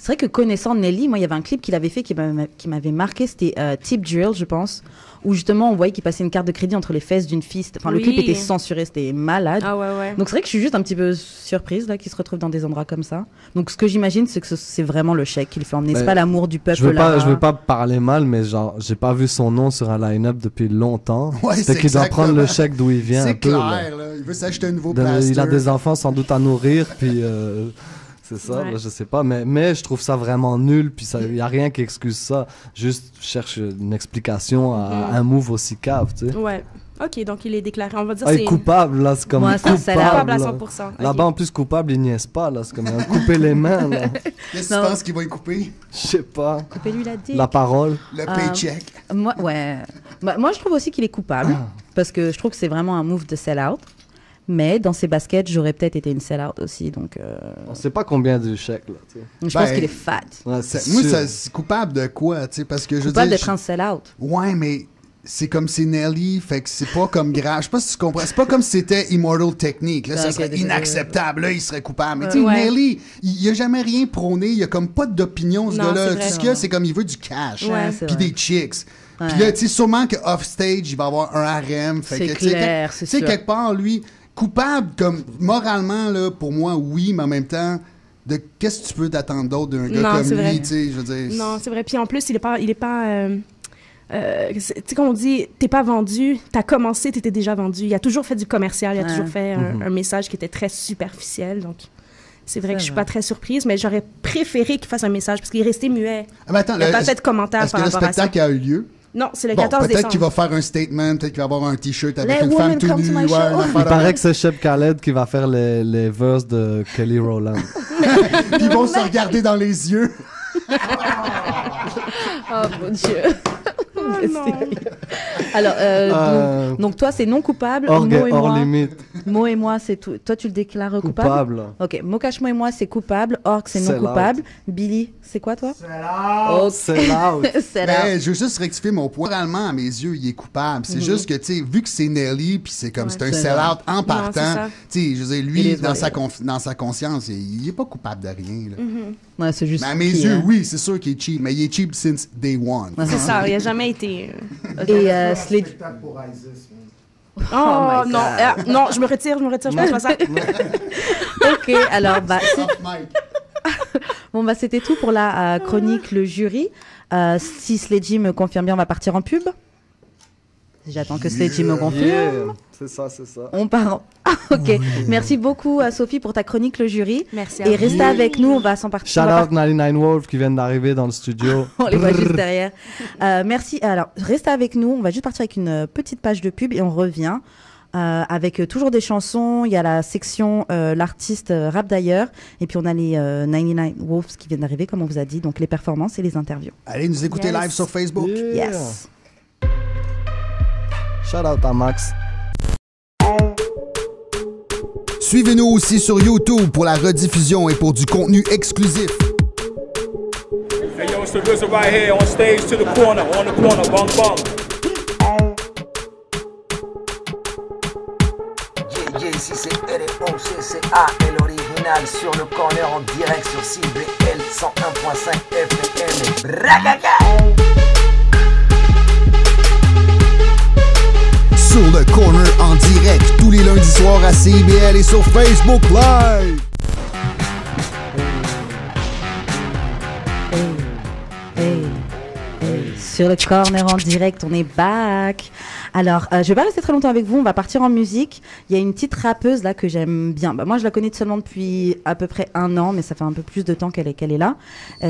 S5: C'est vrai que connaissant Nelly, moi, il y avait un clip qu'il avait fait qui m'avait marqué, c'était Tip Drill, je pense, où justement, on voyait qu'il passait une carte de crédit entre les fesses d'une fille. Enfin, le clip était censuré, c'était malade.
S13: Ah ouais.
S5: Donc, c'est vrai que je suis juste un petit peu surprise, là, qu'il se retrouve dans des endroits comme ça. Donc, ce que j'imagine, c'est que c'est vraiment le chèque qu'il fait emmener. C'est pas l'amour du peuple,
S3: je veux pas parler mal, mais genre, j'ai pas vu son nom sur un line-up depuis longtemps.
S8: Ouais,
S3: c'est qu'il doit prendre le chèque d'où il vient.
S8: C'est
S3: un peu,
S8: clair, là. Il veut s'acheter un nouveau plaster.
S3: Il a des enfants sans doute à nourrir, puis... C'est ça,
S13: Ouais.
S3: là, je sais pas, mais je trouve ça vraiment nul, puis il y a rien qui excuse ça. Juste, je cherche une explication à un move aussi cave, tu sais.
S13: Ouais. Ok, donc il est déclaré, on va dire
S3: Il est coupable, là, c'est comme
S13: coupable à 100%.
S3: Là-bas, en plus, coupable, il niaise pas, là, c'est comme couper les mains, là.
S8: Qu'est-ce que tu penses qu'il va y couper?
S3: Je sais pas.
S5: Coupez-lui la dick.
S3: La parole.
S8: Le paycheck.
S5: Moi, je trouve aussi qu'il est coupable, parce que je trouve que c'est vraiment un move de sell-out. Mais dans ses baskets, j'aurais peut-être été une sell-out aussi, donc...
S3: On sait pas combien du chèque, là, tu sais.
S5: Je pense qu'il est fat.
S3: Ouais,
S8: moi, c'est coupable de quoi, tu sais, parce que je veux dire...
S5: Coupable d'être un sell-out.
S8: Ouais, mais c'est comme c'est Nelly, fait que c'est pas comme grave. Je sais pas si tu comprends. C'est pas comme si c'était Immortal Technique. Là, ça serait inacceptable. Là, il serait coupable. Mais tu sais, Nelly, il a jamais rien prôné. Il a comme pas d'opinion, ce gars-là. Tout ce qu'il y a, c'est comme il veut du cash. Puis des chicks. Puis là, tu sais, sûrement qu'off-stage, il va avoir un harem.
S5: C'est clair, c'est sûr.
S8: Tu sais, quelque part, lui... Coupable, comme moralement, là, pour moi, oui, mais en même temps, de qu'est-ce que tu peux t'attendre d'autre d'un gars comme lui, tu sais, je veux dire.
S13: Non, c'est vrai. Puis en plus, il est pas tu sais, comme on dit, t'es pas vendu, t'as commencé, t'étais déjà vendu. Il a toujours fait du commercial, il a toujours fait un message qui était très superficiel, donc c'est vrai que je suis pas très surprise, mais j'aurais préféré qu'il fasse un message, parce qu'il est resté muet.
S8: Ah, mais attends,
S13: il a pas fait de commentaire par rapport à ça.
S8: Est-ce que le spectacle a eu lieu?
S13: Non, c'est le 14 décembre.
S8: Peut-être qu'il va faire un statement, peut-être qu'il va avoir un t-shirt avec une femme tout nue.
S3: Il paraît que c'est Shep Khaled qui va faire les verses de Kelly Rowland.
S8: Puis ils vont se regarder dans les yeux.
S5: Oh mon Dieu. Alors, donc toi, c'est non coupable.
S3: Hors limite.
S5: Mo et moi, c'est tout. Toi, tu le déclares coupable. Ok, Mokash, Mo et moi, c'est coupable. Orc, c'est non coupable. Billy, c'est quoi, toi?
S3: C'est out.
S8: Mais je veux juste rectifier mon point. Moralement, à mes yeux, il est coupable. C'est juste que, tu sais, vu que c'est Nelly, puis c'est comme c'est un sell-out en partant, tu sais, je veux dire, lui, dans sa conscience, il est pas coupable de rien.
S5: Ouais, c'est juste.
S8: Mais à mes yeux, oui, c'est sûr qu'il est cheap, mais il est cheap since day one.
S13: C'est ça, il a jamais été.
S5: Et Sledge.
S13: Oh non, non, je me retire, je pense pas ça.
S5: Ok, alors bon bah c'était tout pour la chronique le jury. Si Sledgy me confirme bien, on va partir en pub. J'attends que Sledgy me confirme.
S3: C'est ça.
S5: On part. Ok. Merci beaucoup à Sophie pour ta chronique le jury.
S13: Merci.
S5: Et restez avec nous, on va s'en partir.
S3: Shout out 99 Wolf qui viennent d'arriver dans le studio.
S5: On les voit juste derrière. Merci. Alors restez avec nous, on va juste partir avec une petite page de pub et on revient. Avec toujours des chansons, il y a la section l'artiste rap d'ailleurs, et puis on a les 99 Wolves qui viennent d'arriver, comme on vous a dit, donc les performances et les interviews.
S8: Allez nous écouter live sur Facebook.
S5: Yes.
S3: Shout out à Max.
S8: Suivez-nous aussi sur YouTube pour la rediffusion et pour du contenu exclusif.
S14: Hey yo, it's the RZA right here on stage to the corner, bang bang.
S1: Ici c'est ROCCA et l'original sur le corner en direct sur CBL 101.5 FM. Bragaga!
S8: Sur le corner en direct tous les lundis soirs à CBL et sur Facebook Live.
S5: Sur le corner en direct, on est back. Alors, je vais pas rester très longtemps avec vous, on va partir en musique. Il y a une petite rappeuse là que j'aime bien. Moi, je la connais seulement depuis à peu près 1 an, mais ça fait un peu plus de temps qu'elle est là.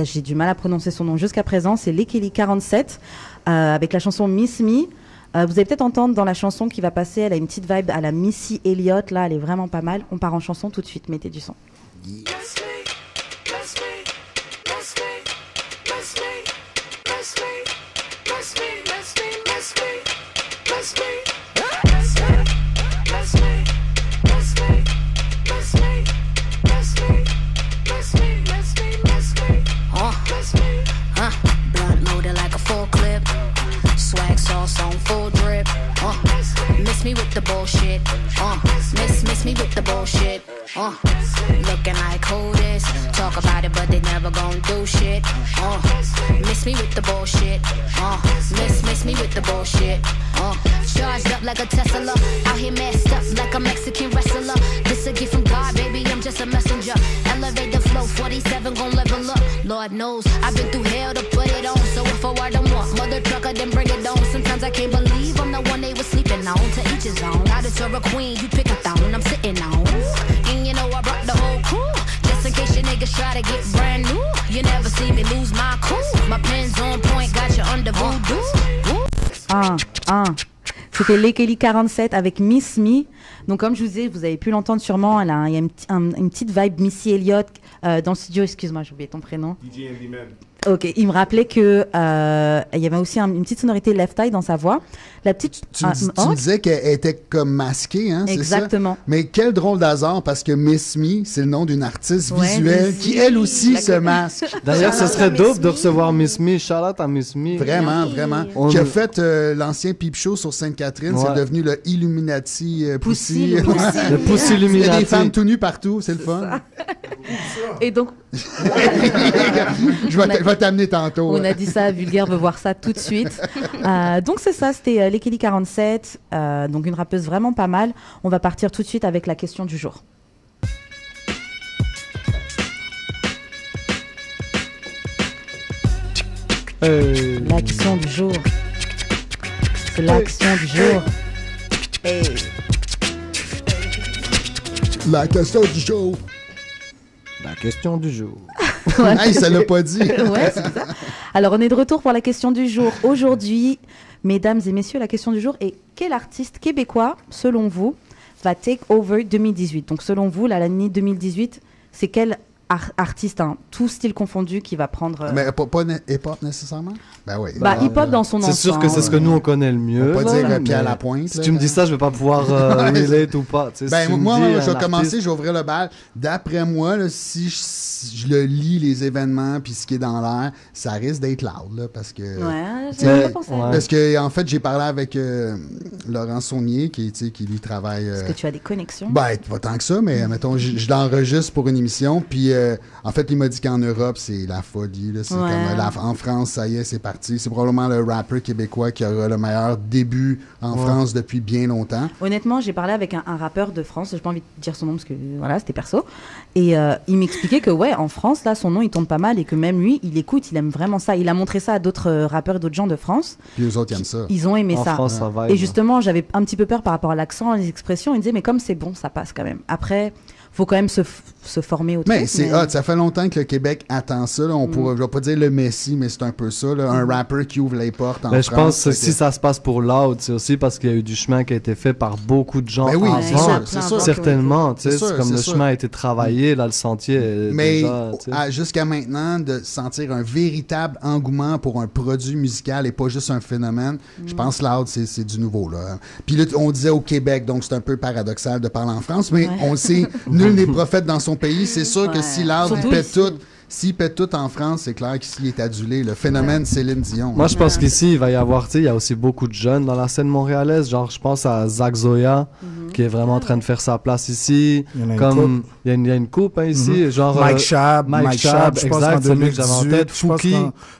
S5: J'ai du mal à prononcer son nom jusqu'à présent. C'est Lekeli 47 avec la chanson Miss Me. Vous allez peut-être entendre dans la chanson qui va passer, elle a une petite vibe à la Missy Elliott, là, elle est vraiment pas mal. On part en chanson tout de suite, mettez du son.
S15: Miss me with the bullshit. Miss me with the bullshit. Looking like who this? talk about it, but they never gon' do shit. Miss me with the bullshit. Miss me with the bullshit. Charged up like a Tesla. Out here messed up like a Mexican wrestler. This a gift from God, baby, I'm just a messenger. Elevate the flow, 47 gon' level up. Lord knows, I've been through hell to put it on. So if I were to want mother trucker, then bring it on. Sometimes I can't believe I'm the one they was sleeping on. To each his own. I just saw a queen, you pick a throne I'm sitting on. And you know I brought the whole crew. Just in case your niggas try to get brand new. You never see me lose my cool. My pen's on point, got you under voodoo.
S5: C'était Lekeli 47 avec Miss Me. Donc comme je vous disais, vous avez pu l'entendre sûrement, il y a une petite vibe Missy Elliott dans le studio. Excuse-moi, j'ai oublié ton prénom.
S16: DJ Andyman.
S5: Ok, il me rappelait que il y avait aussi une petite sonorité Left Eye dans sa voix. La petite.
S8: Tu disais qu'elle était comme masquée, hein?
S5: Exactement.
S8: C'est ça? Mais quel drôle d'hasard, parce que Miss Me, c'est le nom d'une artiste visuelle qui, elle aussi, se masque.
S3: D'ailleurs, ce serait dope de recevoir Miss Me. Shout out à Miss Me.
S8: Vraiment, vraiment. Qui a fait l'ancien Peep Show sur Sainte-Catherine. C'est devenu le Illuminati Pussy.
S3: Le Pussy Illuminati.
S8: Il y a des femmes tout nues partout, c'est le fun.
S5: Et donc.
S8: Je vais t'amener tantôt.
S5: On a dit ça, Vulgaire veut voir ça tout de suite. Donc c'est ça, c'était Lekeli 47, donc une rappeuse vraiment pas mal. On va partir tout de suite avec la question du jour. La question du jour. C'est la question du jour.
S8: La question du jour.
S3: La question du jour.
S8: Hey, ça l'a pas dit.
S5: Ouais, c'est ça. Alors, on est de retour pour la question du jour. Aujourd'hui, mesdames et messieurs, la question du jour est quel artiste québécois, selon vous, va take over 2018? Donc, selon vous, l'année 2018, c'est quel artiste, tout style confondu, qui va prendre...
S8: Mais pas hip-hop nécessairement? Ben oui.
S5: Hip-hop dans son ensemble.
S3: C'est sûr que c'est ce que nous, on connaît le mieux.
S8: On va pas dire Pierre Lapointe.
S3: Si tu me dis ça, je vais pas pouvoir relate ou pas.
S8: Moi, je vais commencer, je vais ouvrir le bal. D'après moi, là, si je le lis, les événements, puis ce qui est dans l'air, ça risque d'être loud, là, parce que...
S5: Ouais, j'ai pas pensé.
S8: Parce que, en fait, j'ai parlé avec Laurent Saunier, qui lui travaille...
S5: Est-ce que tu as des connexions?
S8: Ben, pas tant que ça, mais mettons, je l'enregistre pour une émission, puis en fait, il m'a dit qu'en Europe, c'est la folie. Là. C'est comme, en France, ça y est, c'est parti. C'est probablement le rappeur québécois qui aura le meilleur début en France depuis bien longtemps.
S5: Honnêtement, j'ai parlé avec un rappeur de France. J'ai pas envie de dire son nom parce que voilà, c'était perso. Et il m'expliquait que en France, là, son nom, il tourne pas mal et que même lui, il écoute, il aime vraiment ça. Il a montré ça à d'autres rappeurs et d'autres gens de France.
S8: Puis eux autres, ils aiment ça.
S5: Ils ont aimé ça.
S3: France, ça va,
S5: et justement, j'avais un petit peu peur par rapport à l'accent, les expressions. Il disait, mais comme c'est bon, ça passe quand même. Après... faut quand même se former au truc.
S8: Mais c'est hot. Ça fait longtemps que le Québec attend ça. Là. Je vais pas dire le Messi, mais c'est un peu ça. Là. Un rappeur qui ouvre les portes en France.
S3: Je pense que si ça se passe pour Loud, c'est aussi parce qu'il y a eu du chemin qui a été fait par beaucoup de gens avant.
S8: C'est sûr.
S3: Certainement. C'est comme le chemin a été travaillé, là, le sentier est déjà...
S8: jusqu'à maintenant, de sentir un véritable engouement pour un produit musical et pas juste un phénomène, je pense Loud, c'est du nouveau. Là. Puis là, on disait au Québec, donc c'est un peu paradoxal de parler en France, mais on le sait, nul n'est prophète dans son pays. C'est sûr que si Loud s'il pète tout en France, c'est clair qu'ici, il est adulé. Le phénomène Céline Dion.
S3: Moi, je pense qu'ici, il va y avoir, il y a aussi beaucoup de jeunes dans la scène montréalaise. Genre, je pense à Zach Zoya, qui est vraiment en train de faire sa place ici. Il y a une coupe ici. Genre,
S2: Mike Schaab,
S3: exact, c'est lui que j'avais en tête.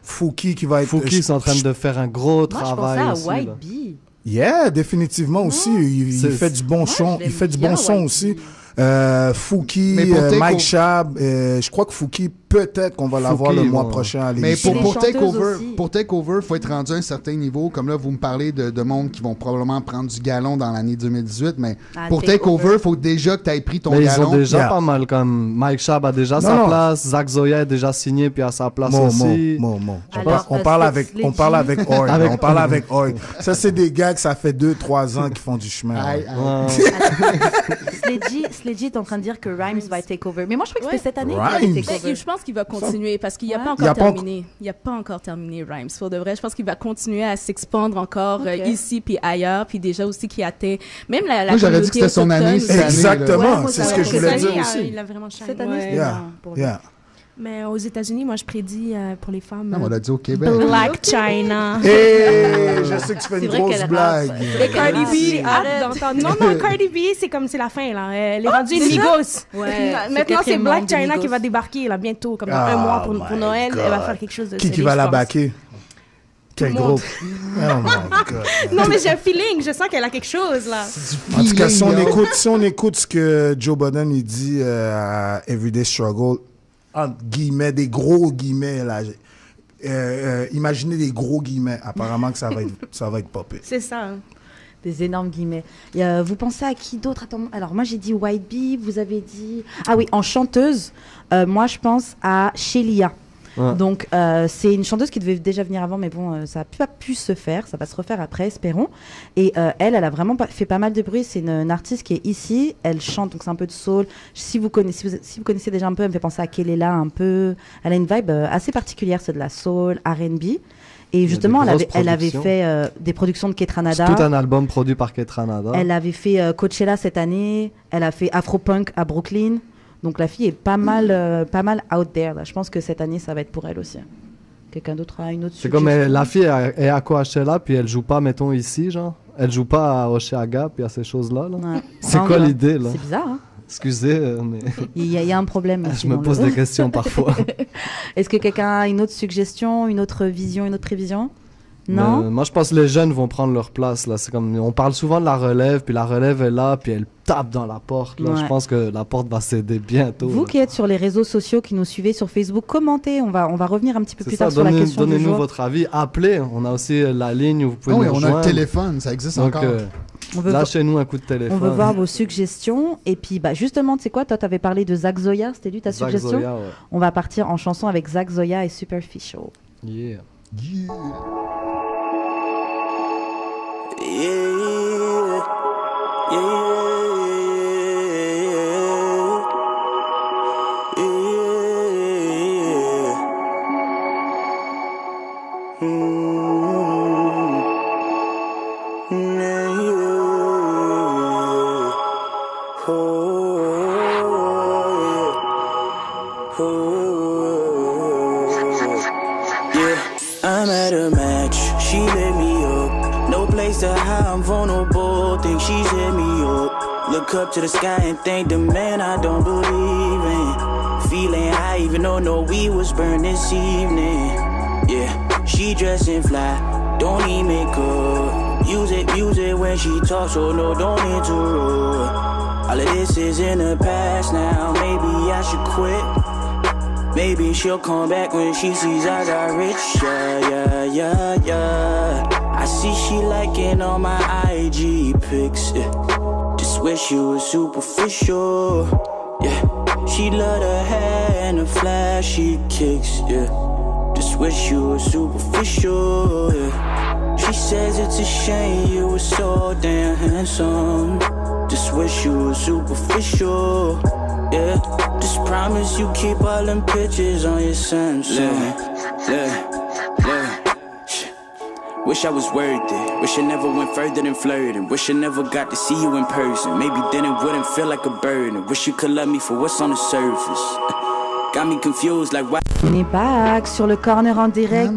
S2: Fouki qui va être...
S3: Fouki, c'est en train de faire un gros travail.
S5: Je pensais à White Bee.
S2: Yeah, définitivement aussi. Il fait du bon son. Il fait du bon son aussi. Fouki, Mike Schaab, je crois que Fouki, peut-être qu'on va l'avoir le mois prochain à l'émission.
S8: Mais pour Takeover, il faut être rendu à un certain niveau. Comme là, vous me parlez de monde qui vont probablement prendre du galon dans l'année 2018, mais pour Takeover, il faut déjà que tu aies pris ton galon.
S3: Ils ont déjà pas mal, comme Mike Schaab a déjà sa place, Zach Zoya est déjà signé puis a sa place aussi.
S2: On parle avec Oi. Ça, c'est des gars que ça fait 2-3 ans qui font du chemin.
S5: Sledgy est en train de dire que Rhymes va take over. Mais moi, je crois que c'était cette année qu'il allait take over.
S4: Je pense qu'il va continuer parce qu'il n'y a pas encore terminé. Il n'y a pas encore terminé Rhymes. Pour de vrai, je pense qu'il va continuer à s'expandre encore ici puis ailleurs. Puis déjà aussi qu'il atteint même la
S8: moi, j'aurais dit que c'était son année.
S2: Exactement. C'est ce que je voulais dire aussi.
S13: Il a vraiment changé.
S5: Cette année, c'était pour lui.
S13: Mais aux États-Unis, moi, je prédis pour les femmes.
S8: Non, on l'a dit au Québec.
S13: Black China.
S2: Hey, je sais que tu fais une grosse blague.
S13: Cardi B, non, Cardi B, c'est la fin, là. Elle est rendue une Migos.
S5: Ouais,
S13: maintenant, c'est Black China qui va débarquer, là, bientôt, comme dans un mois pour Noël. Elle va faire quelque chose de
S2: Qui va la backer? Quel groupe? Oh my God.
S13: Non, mais j'ai un feeling. Je sens qu'elle a quelque chose, là.
S2: En tout cas, si on écoute ce que Joe Budden il dit à Everyday Struggle, entre guillemets, des gros guillemets, là. Imaginez des gros guillemets. Apparemment que ça va être popé.
S13: C'est ça.
S5: Des énormes guillemets. Vous pensez à qui d'autre? Attends, alors moi j'ai dit White Bee, vous avez dit... Ah oui, en chanteuse, moi je pense à Shelia. Ouais. Donc c'est une chanteuse qui devait déjà venir avant, mais bon, ça n'a pas pu se faire. Ça va se refaire après, espérons. Et elle a vraiment fait pas mal de bruit. C'est une artiste qui est ici. Elle chante, donc c'est un peu de soul. Si vous connaissez déjà un peu, elle me fait penser à Kelela un peu. Elle a une vibe assez particulière, c'est de la soul, R&B. Et justement, elle avait fait des productions de Ketranada.
S3: C'est tout un album produit par Ketranada.
S5: Elle avait fait Coachella cette année. Elle a fait Afropunk à Brooklyn. Donc la fille est pas mal out there. Là. Je pense que cette année, ça va être pour elle aussi. Quelqu'un d'autre a une autre
S3: suggestion? C'est comme la fille est à Coachella, puis elle joue pas, mettons, ici, genre. Elle joue pas à Oshéaga, puis à ces choses-là. Là. Ouais. C'est quoi l'idée, là?
S5: C'est bizarre, hein?
S3: Excusez, mais...
S5: Il y a un problème.
S3: Je me pose des questions parfois.
S5: Est-ce que quelqu'un a une autre suggestion, une autre vision, une autre prévision? Non.
S3: Moi, je pense que les jeunes vont prendre leur place. Là. C'est comme, on parle souvent de la relève, puis la relève est là, puis elle tape dans la porte. Là. Ouais. Je pense que la porte va céder bientôt.
S5: Vous qui êtes sur les réseaux sociaux, qui nous suivez sur Facebook, commentez. On va revenir un petit peu plus tard sur la question du jour.
S3: Donnez-nous votre avis. Appelez. On a aussi la ligne où vous pouvez nous rejoindre.
S8: On a un téléphone, ça existe encore.
S3: Lâchez-nous un coup de téléphone.
S5: On veut voir vos suggestions. Et puis, justement, tu sais quoi, toi, tu avais parlé de Zach Zoya. C'était lui ta suggestion?
S3: Zoya, ouais.
S5: On va partir en chanson avec Zach Zoya et Superficial.
S3: Yeah.
S10: Yeah. I'm at a match, she lit me up. No place to hide, I'm vulnerable. Think she's hit me up. Look up to the sky and thank the man I don't believe in. Feeling high even though no weed was burned this evening. Yeah, she dressing fly, don't need makeup. Use it when she talks, so no, don't interrupt. All of this is in the past now, maybe I should quit. Maybe she'll come back when she sees I got rich. Yeah. I see she liking all my IG pics. Yeah. Just wish you was superficial. Yeah. She love her hair and the flashy kicks. Yeah. Just wish you was superficial. Yeah. She says it's a shame you were so damn handsome. Just wish you was superficial. Yeah, just promise you keep all them pictures on your Samsung. Wish I was worth it. Wish I never went further than flirting. Wish I never got to see you in person. Maybe then it wouldn't feel like a burden. Wish you could love me for what's on the surface. Got me confused like why.
S5: On est back sur le corner en direct.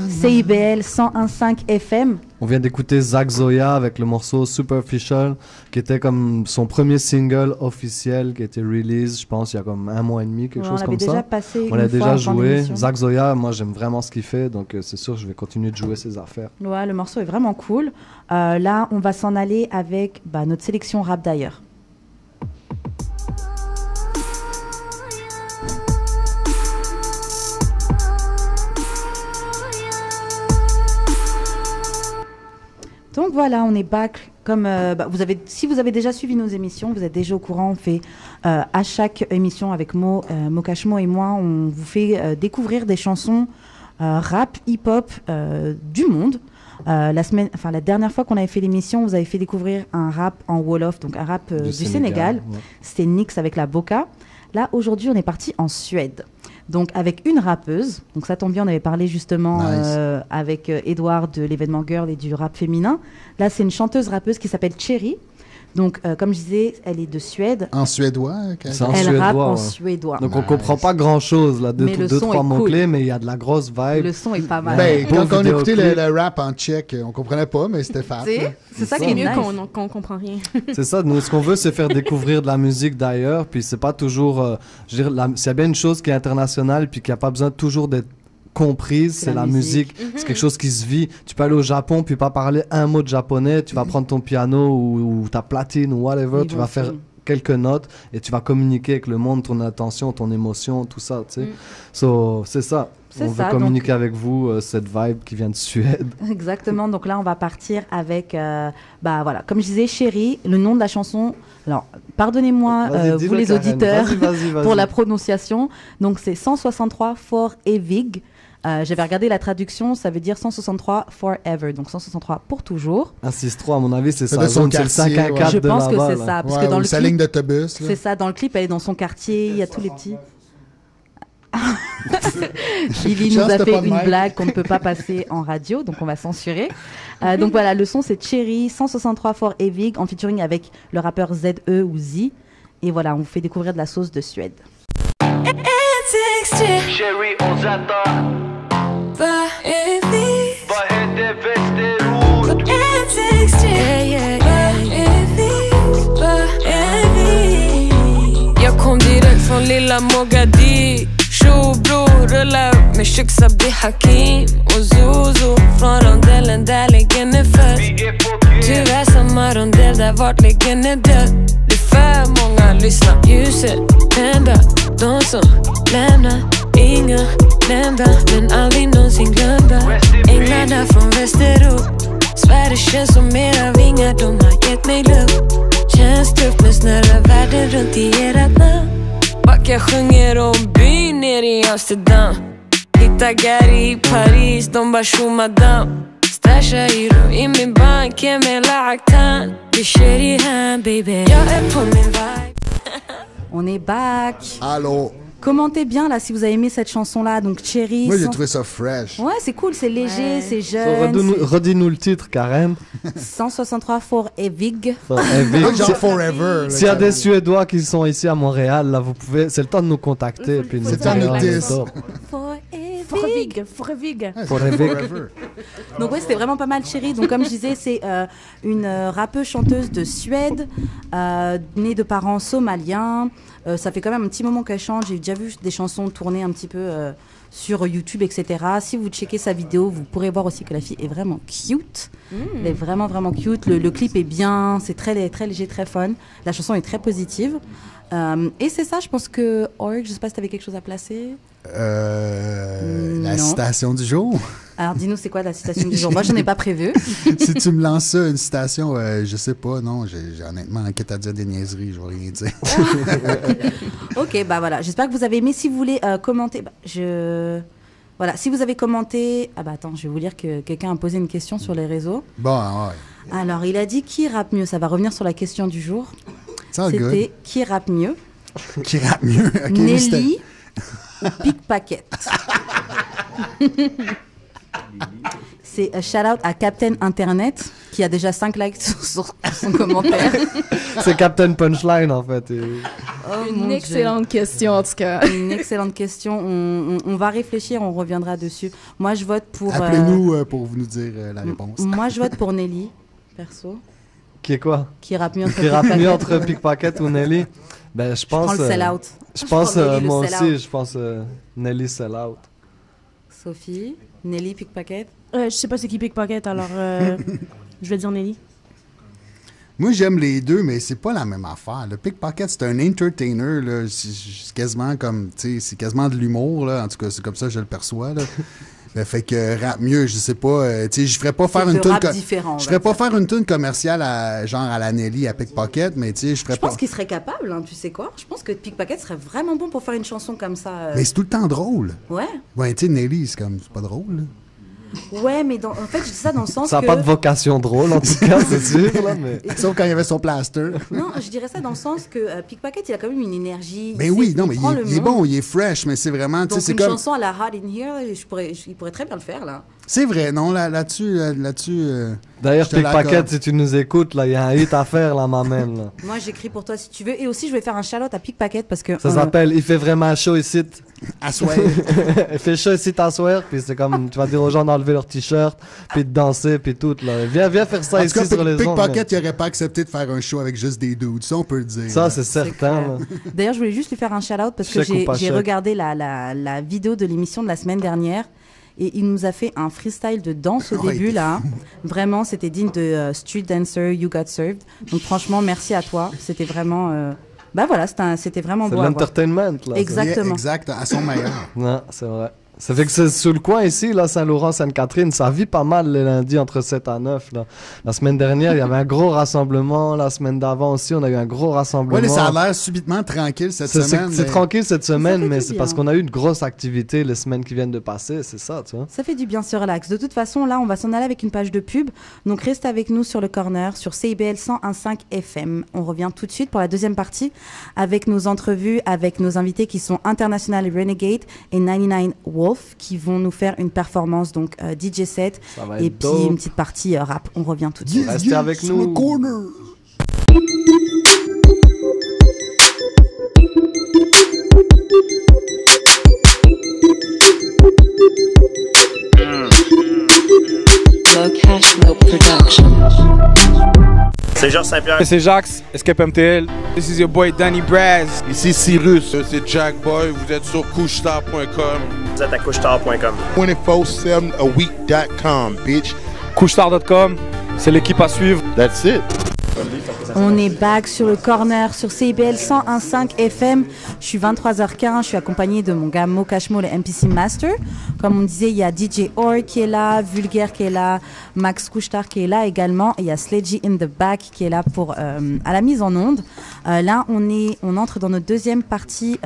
S5: CIBL 101.5 FM.
S3: On vient d'écouter Zach Zoya avec le morceau Superficial, qui était comme son premier single officiel qui a été release, je pense, il y a comme 1 mois et demi, quelque chose comme ça. On l'a déjà joué. Zach Zoya, moi j'aime vraiment ce qu'il fait, donc c'est sûr je vais continuer de jouer ses affaires.
S5: Ouais, le morceau est vraiment cool. Là, on va s'en aller avec notre sélection rap d'ailleurs. Donc voilà, on est back. Comme si vous avez déjà suivi nos émissions, vous êtes déjà au courant. On fait à chaque émission avec Mokashmo et moi, on vous fait découvrir des chansons rap, hip-hop du monde. La dernière fois qu'on avait fait l'émission, vous avez fait découvrir un rap en Wolof, donc un rap du Sénégal. Ouais. C'était Nix avec la Boca. Là, aujourd'hui, on est parti en Suède. Donc avec une rappeuse, donc ça tombe bien, on avait parlé justement avec Edouard de l'événement Girl et du rap féminin. Là c'est une chanteuse rappeuse qui s'appelle Cherry. Donc, comme je disais, elle est de Suède.
S8: En suédois?
S5: Elle rappe en suédois.
S3: Donc, on comprend pas grand-chose, là. Deux, trois mots-clés, mais il y a de la grosse vibe.
S5: Le son est pas mal.
S8: Ben, quand on écoutait le rap en tchèque, on comprenait pas, mais c'était fat.
S5: C'est ça qui est
S13: mieux
S5: nice.
S13: qu'on comprend rien.
S3: C'est ça, nous, ce qu'on veut, c'est faire découvrir de la musique d'ailleurs, puis c'est pas toujours... je veux dire, s'il y a bien une chose qui est internationale, puis qui a pas besoin toujours d'être comprise, c'est la musique. C'est quelque chose qui se vit. Tu peux aller au Japon puis pas parler un mot de japonais, tu vas prendre ton piano ou ta platine ou whatever, tu vas faire quelques notes et tu vas communiquer avec le monde, ton attention, ton émotion, tout ça, tu sais. C'est ça. On veut communiquer avec vous cette vibe qui vient de Suède.
S5: Exactement. Donc là, on va partir avec, voilà, comme je disais, Chérie, le nom de la chanson. Alors, pardonnez-moi, vous les auditeurs,
S3: vas-y.
S5: pour la prononciation. Donc, c'est 163 for Evig. J'avais regardé la traduction, ça veut dire 163 forever, donc 163 pour toujours.
S3: 163, à mon avis, c'est ça.
S8: De son
S3: c'est le 5 à 4
S5: Je
S3: de
S5: pense que
S3: là-bas,
S5: c'est ça. Parce que dans le
S8: sa
S5: clip,
S8: ligne d'autobus.
S5: C'est ça, dans le clip, elle est dans son quartier, il y a tous les petits. Lily nous a fait une blague qu'on ne peut pas passer en radio, donc on va censurer. Donc voilà, le son c'est Cherry 163 for Evig en featuring avec le rappeur ZE ou Z. Et voilà, on vous fait découvrir de la sauce de Suède.
S10: Cherry on j'attends.
S15: För evigt.
S10: Vad hände Västerort?
S15: För evigt. Jag kom direkt från lilla Mogadishu bror, rulla upp med Shuxabi Hakim och Zuzu från rondellen där ligger är född. Tyvärr samma rondell där vart ligger är död. Det är för många, lyssna, ljuset tända. De som lämnar, inga nämnda men aldrig någonsin glömda. Änglarna från Västerort. Sverige känns som mera vingar, de har gett mig luft. Känns tufft men snurrar världen runt i erat namn. Jag sjunger om byn nere i Amsterdam. Hittar Gary i Paris, de bara tjo madame. Stasha euro i min bank, ge mig lagtan. Vi kör i hand baby, jag är på min vibe.
S5: On est back.
S8: Allô.
S5: Commentez bien là si vous avez aimé cette chanson là, donc Cherry.
S8: Moi j'ai trouvé ça fresh.
S5: Ouais, c'est cool, c'est léger, c'est jeune.
S3: Redis-nous le titre, Karen.
S5: 163 for Evig.
S8: Genre forever.
S3: S'il y a des Suédois qui sont ici à Montréal, là, vous pouvez. C'est le temps de nous contacter. Puis
S8: c'est le temps de nous dire.
S5: Forever. Donc ouais, c'était vraiment pas mal, Cherry. Donc comme je disais, c'est une rappeuse chanteuse de Suède, née de parents somaliens. Ça fait quand même un petit moment qu'elle chante. J'ai déjà vu des chansons tourner un petit peu sur YouTube, etc. Si vous checkez sa vidéo, vous pourrez voir aussi que la fille est vraiment cute. Elle est vraiment, vraiment cute. Le clip est bien, c'est très léger, très fun. La chanson est très positive. Et c'est ça, je pense que Org, je sais pas si tu avais quelque chose à placer.
S8: La citation du jour.
S5: Alors dis-nous, c'est quoi la citation du jour? Moi, j'en ai pas prévu.
S8: Si tu me lances ça, une citation, je sais pas, non, j'ai honnêtement enquête à dire des niaiseries, je vais rien dire.
S5: Ok, bah voilà, j'espère que vous avez aimé. Si vous voulez commenter, voilà, si vous avez commenté... Ah bah attends, je vais vous lire que quelqu'un a posé une question sur les réseaux.
S8: Bon, ouais.
S5: Alors, il a dit qui rappe mieux? Ça va revenir sur la question du jour. C'était qui rappe mieux?
S8: Qui rappe mieux? Okay,
S5: Nelly ou Pickpacket? C'est shout-out à Captain Internet qui a déjà 5 likes sur son commentaire.
S3: C'est Captain Punchline en fait.
S4: Une excellente question en tout cas.
S5: Une excellente question. On va réfléchir, on reviendra dessus. Moi je vote pour...
S8: Appelez-nous pour vous nous dire la réponse.
S5: Moi je vote pour Nelly, perso.
S3: Qui est quoi?
S5: Qui rappe mieux entre
S3: Qui rappe mieux entre Pickpacket ou Nelly? Ben je pense...
S5: Je prends le sell-out.
S3: Je pense moi aussi, je pense Nelly sell-out.
S5: Sophie, Nelly, Pickpacket?
S13: Je sais pas c'est qui Pickpacket, alors je vais dire Nelly.
S8: Moi, j'aime les deux, mais c'est pas la même affaire. Le Pickpacket, c'est un entertainer. Là. C'est quasiment comme, tu sais, c'est quasiment de l'humour. Là. En tout cas, c'est comme ça que je le perçois. Là. Fait que rap mieux, je sais pas. Tu sais, je ferais pas faire une tune. Je ferais pas faire une tune commerciale à la Nelly à Pickpacket, mais tu sais, je ferais pas.
S5: Je pense qu'il serait capable, hein, tu sais quoi? Je pense que Pickpacket serait vraiment bon pour faire une chanson comme ça.
S8: Mais c'est tout le temps drôle.
S5: Ouais.
S8: Ouais, tu sais, Nelly, c'est pas drôle. Là.
S5: Ouais, mais en fait, je dis ça dans le sens
S3: ça
S5: que...
S3: Ça n'a pas de vocation drôle, en tout cas, c'est sûr. Là, mais...
S8: Sauf quand il y avait son plaster.
S5: Non, je dirais ça dans le sens que Pickpacket, il a quand même une énergie.
S8: Mais oui, non, mais il est bon, il est fresh, mais c'est vraiment...
S5: Donc
S8: c'est
S5: une
S8: comme...
S5: chanson à la Hot in Here, il pourrait très bien le faire, là.
S8: C'est vrai, non, là-dessus...
S3: D'ailleurs, Pickpacket, si tu nous écoutes, il y a un hit à faire, là, ma man. Là.
S5: Moi, j'écris pour toi si tu veux. Et aussi, je vais faire un shout-out à Pickpacket parce que...
S3: Ça s'appelle « Il fait vraiment chaud ici ».
S8: À soir.
S3: Il fait chaud ici à soir, puis c'est comme, tu vas dire aux gens d'enlever leur t-shirt, puis de danser, puis tout, là. Viens faire ça ici sur les ondes.
S8: Pickpacket, il n'aurait pas accepté de faire un show avec juste des dudes, ça, on peut le dire.
S3: Ça, c'est certain.
S5: D'ailleurs, je voulais juste lui faire un shout-out parce que j'ai regardé la vidéo de l'émission de la semaine dernière. Et il nous a fait un freestyle de danse au début, là. Vraiment, c'était digne de Street Dancer, You Got Served. Donc, franchement, merci à toi. C'était vraiment... voilà, c'était vraiment beau.
S3: C'est l'entertainment, là.
S5: Exactement.
S8: Exact, à son meilleur.
S3: Non, c'est vrai. Ça fait que c'est sur le coin ici, là, Saint-Laurent, Sainte-Catherine, ça vit pas mal les lundis entre 7 à 9. Là. La semaine dernière, il y avait un gros rassemblement. La semaine d'avant aussi, on a eu un gros rassemblement.
S8: Oui, ça a l'air subitement tranquille cette semaine.
S3: C'est tranquille cette semaine, mais c'est parce qu'on a eu une grosse activité les semaines qui viennent de passer, c'est ça, tu vois.
S5: Ça fait du bien, se relax. De toute façon, là, on va s'en aller avec une page de pub. Donc, reste avec nous sur le corner, sur CIBL 101.5 FM. On revient tout de suite pour la deuxième partie avec nos entrevues, avec nos invités qui sont International Renegade et 99 Wolf, qui vont nous faire une performance, donc DJ set et puis une petite partie rap. On revient tout de suite.
S3: Restez avec nous.
S16: Low Cash Mo Production.
S17: C'est Georges Saint-Pierre.
S18: C'est Jacques, Escape MTL. This is your boy Danny Braz.
S19: Ici Cyrus, c'est Jack Boy. Vous êtes sur couchestar.com.
S17: Vous êtes à couchestar.com.
S19: 247aweek.com, bitch.
S18: Couchestar.com, c'est l'équipe à suivre.
S19: That's it.
S5: On est back sur le corner sur CIBL 101.5 FM. Je suis 23h15, je suis accompagnée de mon gars Mo Cashmo, le MPC Master. Comme on disait, il y a DJ Or qui est là, Vulgaire qui est là, Max Couchetard qui est là également. Et il y a Sledgy in the back qui est là pour à la mise en onde. Là, on entre dans notre deuxième partie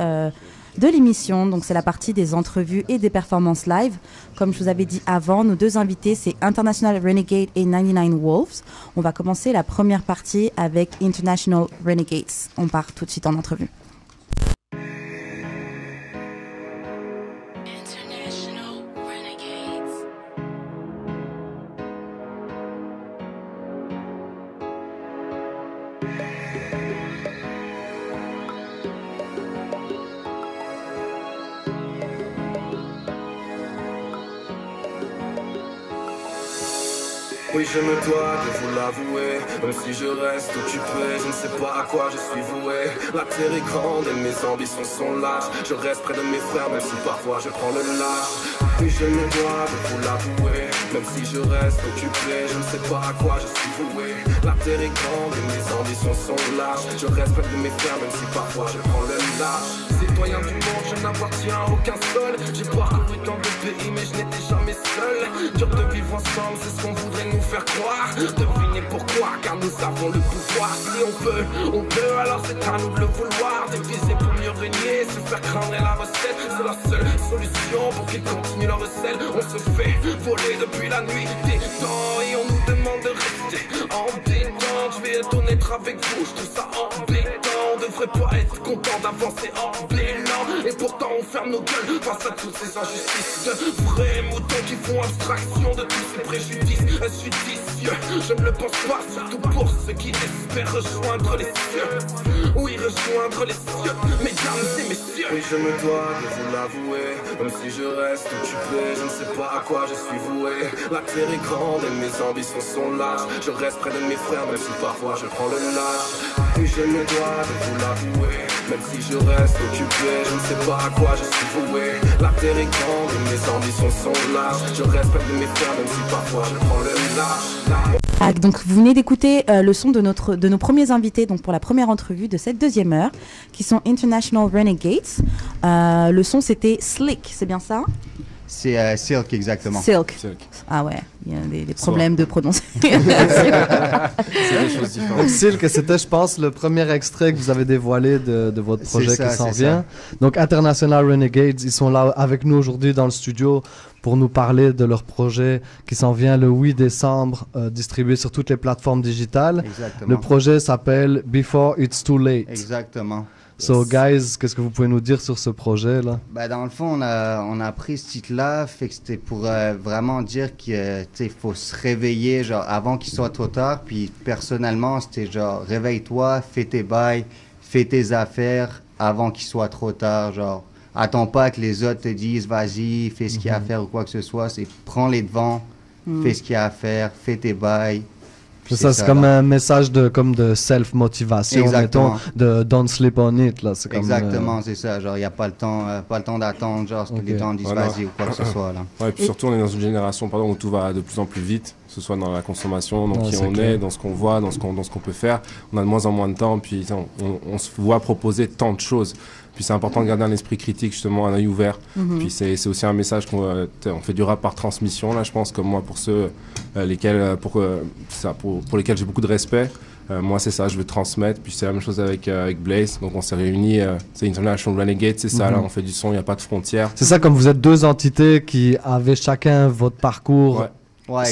S5: de l'émission. Donc, c'est la partie des entrevues et des performances live. Comme je vous avais dit avant, nos deux invités, c'est International Renegade et 99 Wolves. On va commencer la première partie avec International Renegades. On part tout de suite en entrevue.
S20: Oui, je me dois de vous l'avouer, même si je reste occupé, je ne sais pas à quoi je suis voué. La terre est grande et mes ambitions sont larges. Je reste près de mes frères, même si parfois je prends le large. Oui, je me dois de vous l'avouer, même si je reste occupé, je ne sais pas à quoi je suis voué. La terre est grande et mes ambitions sont larges. Je reste près de mes frères, même si parfois je prends le large. Citoyen du monde, je n'appartiens à aucun sol. J'ai parcouru tant de pays, mais je n'étais jamais seul. Dur de vivre ensemble, c'est ce qu'on voudrait nous faire croire. Devinez pourquoi, car nous avons le pouvoir. Si on peut, alors c'est à nous de le vouloir. Diviser pour mieux régner, se faire craindre la recette. C'est la seule solution pour qu'ils continuent leur recel. On se fait voler depuis la nuit des temps et on nous demande de rester embêtant. Je vais être honnête avec vous, je trouve ça embêtant. On devrait pas être content d'avancer en l'élan. Et pourtant on ferme nos gueules face à toutes ces injustices. De vrais moutons qui font abstraction de tous ces préjudices judicieux. Je ne le pense pas, surtout pour ceux qui espèrent rejoindre les cieux. Oui, rejoindre les cieux, mesdames et messieurs. Oui, je me dois de vous l'avouer, même si je reste occupé, je ne sais pas à quoi je suis voué. La terre est grande et mes ambitions sont larges. Je reste près de mes frères, même si parfois je prends le large. Oui, je me dois de vous l'avouer, même si je reste occupé, je ne sais pas à quoi je suis voué. La terre est grande et mes ambitions sont larges. Je reste près de mes frères, même si parfois je prends le large.
S5: Donc vous venez d'écouter le son de nos premiers invités donc pour la première entrevue de cette deuxième heure, qui sont International Renegades. Le son c'était Slick, c'est bien ça?
S21: C'est Silk, exactement.
S5: Silk. Ah ouais, il y a des problèmes de prononciation.
S3: C'est des choses différentes. Donc Silk, c'était, je pense, le premier extrait que vous avez dévoilé de votre projet qui s'en vient. Donc International Renegades, ils sont là avec nous aujourd'hui dans le studio pour nous parler de leur projet qui s'en vient le 8 décembre, distribué sur toutes les plateformes digitales.
S21: Exactement.
S3: Le projet s'appelle Before It's Too Late.
S21: Exactement.
S3: So guys, qu'est-ce que vous pouvez nous dire sur ce projet là?
S21: Bah, dans le fond, on a pris ce titre-là, fait que c'était pour vraiment dire qu'il faut se réveiller genre avant qu'il soit trop tard. Puis personnellement, c'était genre réveille-toi, fais tes bails, fais tes affaires avant qu'il soit trop tard. Genre attends pas que les autres te disent vas-y, fais ce qu'il y a à faire ou quoi que ce soit. C'est prends les devants, fais ce qu'il y a à faire, fais tes bails.
S3: C'est ça, c'est comme un message de self-motivation, mettons, de don't sleep on it. Là. C'est
S21: exactement, c'est ça. Genre, il n'y a pas le temps d'attendre, genre, ce que les gens disent vas-y ou quoi que ce soit. Là.
S9: Ouais, et puis surtout, on est dans une génération où tout va de plus en plus vite, que ce soit dans la consommation, dans qui on est, dans ce qu'on voit, dans ce qu'on peut faire. On a de moins en moins de temps, puis on se voit proposer tant de choses. Puis c'est important de garder un esprit critique, justement, un œil ouvert. Puis c'est aussi un message qu'on fait du rap par transmission, là, je pense, comme moi, pour ceux pour lesquels j'ai beaucoup de respect. Moi, c'est ça, je veux transmettre. Puis c'est la même chose avec Blaze. Donc on s'est réunis, c'est International Renegade, c'est ça, là, on fait du son, il n'y a pas de frontières.
S3: C'est ça, comme vous êtes deux entités qui avaient chacun votre parcours.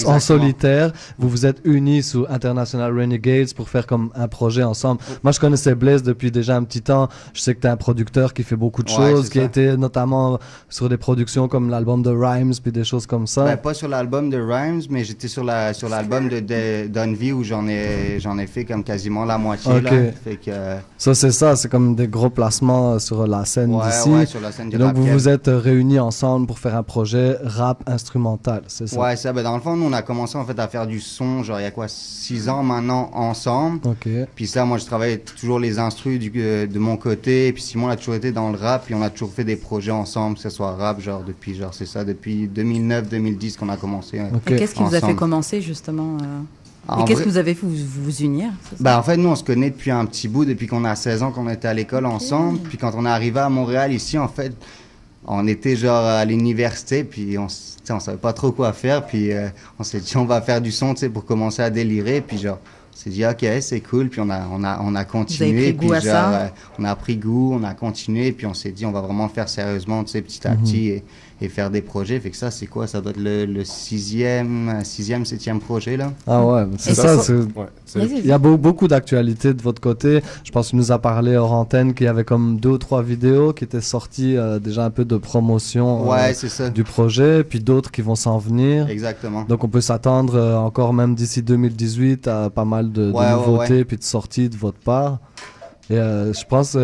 S3: En solitaire, vous vous êtes unis sous International Renegades pour faire comme un projet ensemble. Moi, je connaissais Blaze depuis déjà un petit temps. Je sais que tu es un producteur qui fait beaucoup de choses, qui a été notamment sur des productions comme l'album de Rhymes, puis des choses comme ça.
S21: Ben, pas sur l'album de Rhymes, mais j'étais sur l'album de Dunvie où j'en ai fait comme quasiment la moitié. Là. Fait que,
S3: ça, c'est comme des gros placements sur la scène d'ici.
S21: Ouais, sur la scène du
S3: donc,
S21: rap
S3: vous vous êtes réunis ensemble pour faire un projet rap instrumental, c'est ça?
S21: Ouais, ça, ben, dans le fond, nous, on a commencé en fait à faire du son, genre il y a quoi, 6 ans maintenant ensemble. Puis ça, moi je travaillais toujours les instrus de mon côté. Puis Simon a toujours été dans le rap. Puis on a toujours fait des projets ensemble, que ce soit rap, depuis 2009-2010 qu'on a commencé.
S5: Et qu'est-ce qui vous a fait commencer justement et qu'est-ce que vous avez fait vous unir?
S21: En fait, nous, on se connaît depuis un petit bout, depuis qu'on a 16 ans qu'on était à l'école ensemble. Puis quand on est arrivé à Montréal ici, en fait, on était genre à l'université, puis on savait pas trop quoi faire, puis on s'est dit on va faire du son, pour commencer à délirer, puis genre on s'est dit ok, c'est cool, puis on a continué.
S5: Vous avez pris goût à ça?
S21: On a pris goût, on a continué, puis on s'est dit on va vraiment le faire sérieusement, petit à petit, et faire des projets. Fait que ça, c'est quoi? Ça doit être le 7e projet, là.
S3: Ah ouais, c'est ça. Il y a beaucoup d'actualités de votre côté. Je pense qu'il nous a parlé hors antenne qu'il y avait comme 2 ou 3 vidéos qui étaient sorties, déjà un peu de promotion du projet, puis d'autres qui vont s'en venir.
S21: Exactement.
S3: Donc on peut s'attendre encore même d'ici 2018 à pas mal de nouveautés puis de sorties de votre part. Et je pense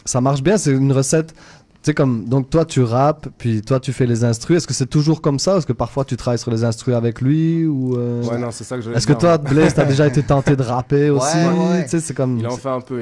S3: ça marche bien, c'est une recette. Tu sais, comme, donc toi tu rappes, puis toi tu fais les instrus. Est-ce que c'est toujours comme ça? Est-ce que parfois tu travailles sur les instrus avec lui ou
S9: Ouais, non, c'est ça que je.
S3: Est-ce que toi, Blaze, t'as déjà été tenté de rapper aussi?
S21: Ouais.
S3: Tu sais, c'est comme.
S9: Il en fait un peu.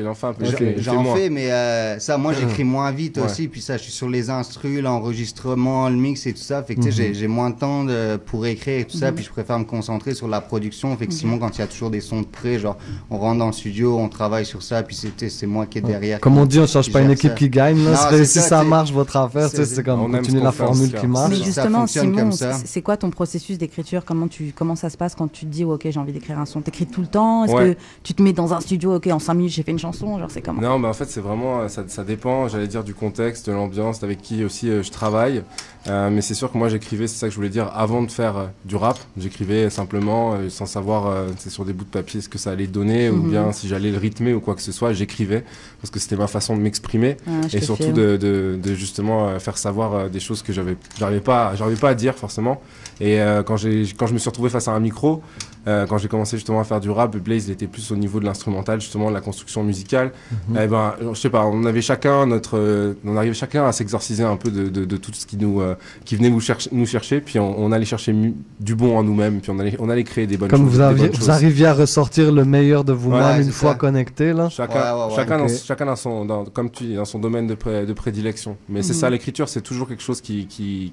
S21: J'en fais, mais ça, moi j'écris moins vite aussi. Puis ça, je suis sur les instrus, l'enregistrement, le mix et tout ça. Fait que tu sais, j'ai moins de temps pour écrire et tout ça. Puis je préfère me concentrer sur la production. Fait que Simon, quand il y a toujours des sons de près, genre on rentre dans le studio, on travaille sur ça. Puis c'est moi qui est derrière.
S3: Comme on dit, on change pas une équipe qui gagne. Si ça marche votre affaire, c'est comme continuer la formule qui marche.
S5: Mais justement, Simon, c'est quoi ton processus d'écriture? Comment ça se passe quand tu te dis ok, j'ai envie d'écrire un son? T'écris tout le temps? Est-ce que tu te mets dans un studio, ok, en 5 minutes j'ai fait une chanson? Genre c'est comment?
S9: Non, en fait c'est vraiment ça dépend, j'allais dire, du contexte, de l'ambiance, avec qui aussi je travaille. Mais c'est sûr que moi j'écrivais, c'est ça que je voulais dire, avant de faire du rap. J'écrivais simplement sans savoir c'est sur des bouts de papier ce que ça allait donner ou bien si j'allais le rythmer ou quoi que ce soit. J'écrivais parce que c'était ma façon de m'exprimer et surtout de justement faire savoir des choses que j'arrivais pas à dire forcément. Et quand je me suis retrouvé face à un micro, quand j'ai commencé justement à faire du rap, Blaze il était plus au niveau de l'instrumental, justement de la construction musicale. Et je sais pas, on arrivait chacun à s'exorciser un peu de tout ce qui venait nous chercher, puis on allait chercher du bon en nous-mêmes, puis on allait créer des bonnes choses.
S3: Comme vous arriviez à ressortir le meilleur de vous-même une fois connecté là.
S9: Chacun dans son domaine de prédilection. Mais c'est ça, l'écriture, c'est toujours quelque chose qui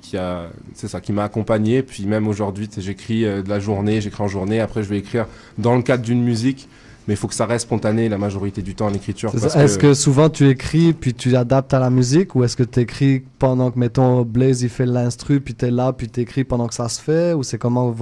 S9: m'a accompagné. Puis même aujourd'hui, j'écris de la journée, j'écris en journée. Après, je vais écrire dans le cadre d'une musique. Mais il faut que ça reste spontané la majorité du temps en écriture.
S3: Est-ce que souvent tu écris puis tu adaptes à la musique, ou est-ce que tu écris pendant que, mettons, Blaze il fait l'instru puis tu es là puis tu écris pendant que ça se fait, ou c'est comment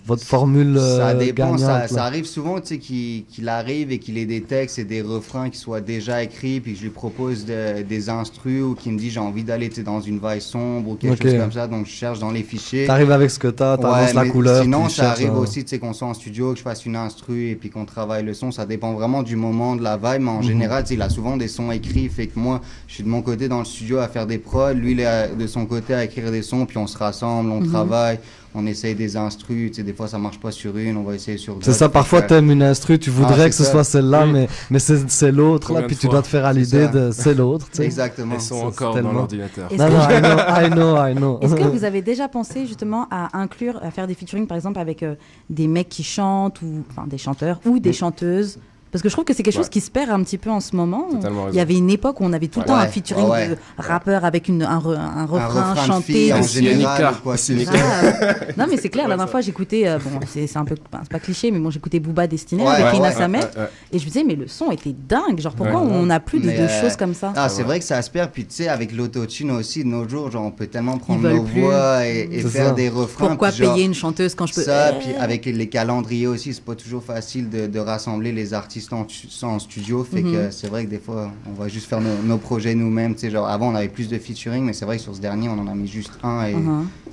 S3: votre formule
S21: ça dépend,
S3: gagnante,
S21: ça arrive souvent, tu sais, qu'il arrive et qu'il ait des textes et des refrains qui soient déjà écrits, puis que je lui propose des instrus, ou qu'il me dit j'ai envie d'aller dans une vibe sombre ou quelque chose comme ça, donc je cherche dans les fichiers.
S3: T'arrives avec ce que t'avances la couleur.
S21: Sinon ça arrive aussi, tu sais, qu'on soit en studio, que je fasse une instru et puis qu'on travaille le son. Ça dépend vraiment du moment, de la vibe, mais en général, il a souvent des sons écrits. Fait que moi, je suis de mon côté dans le studio à faire des prods, lui, il est de son côté à écrire des sons, puis on se rassemble, on travaille. On essaye des instrus, tu sais, des fois ça marche pas sur une, on va essayer sur d'autres.
S3: C'est ça, parfois t'aimes une instru, tu voudrais que ce soit celle-là, mais c'est l'autre, là, puis tu dois te faire à l'idée de c'est l'autre, tu sais.
S21: Exactement.
S7: Ils sont encore dans l'ordinateur.
S3: Non, I know.
S5: Est-ce que vous avez déjà pensé justement à inclure, à faire des featuring par exemple avec des mecs qui chantent, ou enfin des chanteurs, ou des chanteuses? Parce que je trouve que c'est quelque chose qui se perd un petit peu en ce moment. Il y avait une époque où on avait tout le temps un featuring de rappeur avec un refrain chanté.
S21: En général,
S5: non, mais c'est clair. La dernière fois, j'écoutais, bon, c'est un peu, c'est pas cliché, mais bon, j'écoutais Booba Destiné avec Rina Samet. Et je me disais, mais le son était dingue. Genre, pourquoi on n'a plus de choses comme ça?
S21: Ah, c'est vrai que ça se perd. Puis tu sais, avec l'autotune aussi, de nos jours, genre, on peut tellement prendre nos voix et faire des refrains.
S5: Pourquoi payer une chanteuse quand je peux?
S21: Ça, puis avec les calendriers aussi, c'est pas toujours facile de rassembler les artistes en studio, fait que c'est vrai que des fois on va juste faire nos projets nous-mêmes, tu sais, genre avant on avait plus de featuring, mais c'est vrai que sur ce dernier on en a mis juste un et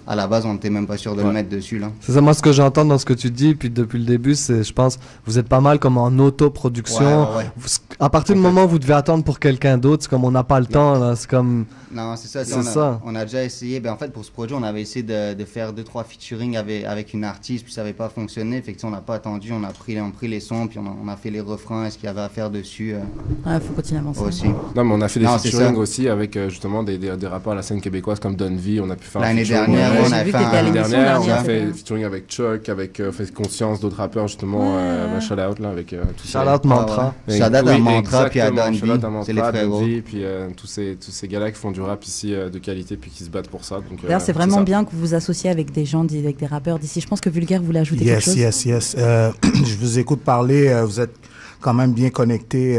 S21: à la base on n'était même pas sûr de le mettre dessus là.
S3: C'est ça, moi ce que j'entends dans ce que tu dis, puis depuis le début, c'est, je pense, vous êtes pas mal comme en autoproduction. À partir du moment où vous devez attendre pour quelqu'un d'autre, c'est comme on n'a pas le temps là, c'est comme...
S21: Non, c'est ça. On a déjà essayé. Ben, en fait, pour ce projet, on avait essayé de faire 2-3 featuring avec une artiste, puis ça n'avait pas fonctionné. Fait que on n'a pas attendu. On a pris les sons, puis on a fait les refrains, ce qu'il y avait à faire dessus.
S5: Faut continuer à avancer.
S21: Aussi.
S7: Non, mais on a fait des featuring aussi avec justement des rappeurs à la scène québécoise comme Don V. On a pu faire
S21: l'année dernière. On
S7: a fait featuring avec Chuck, avec fait Conscience, d'autres rappeurs justement. Shout out là avec tout
S3: ça. Shout out Mantra.
S21: Shout out à Mantra, puis à Don V. C'est les frérots.
S7: Puis tous ces gars-là qui font du rap ici de qualité puis qui se battent pour ça.
S5: D'ailleurs, c'est vraiment bien que vous vous associez avec des gens, avec des rappeurs d'ici. Je pense que Vulgaire voulait ajouter quelque chose.
S2: Yes. Je vous écoute parler. Vous êtes quand même bien connecté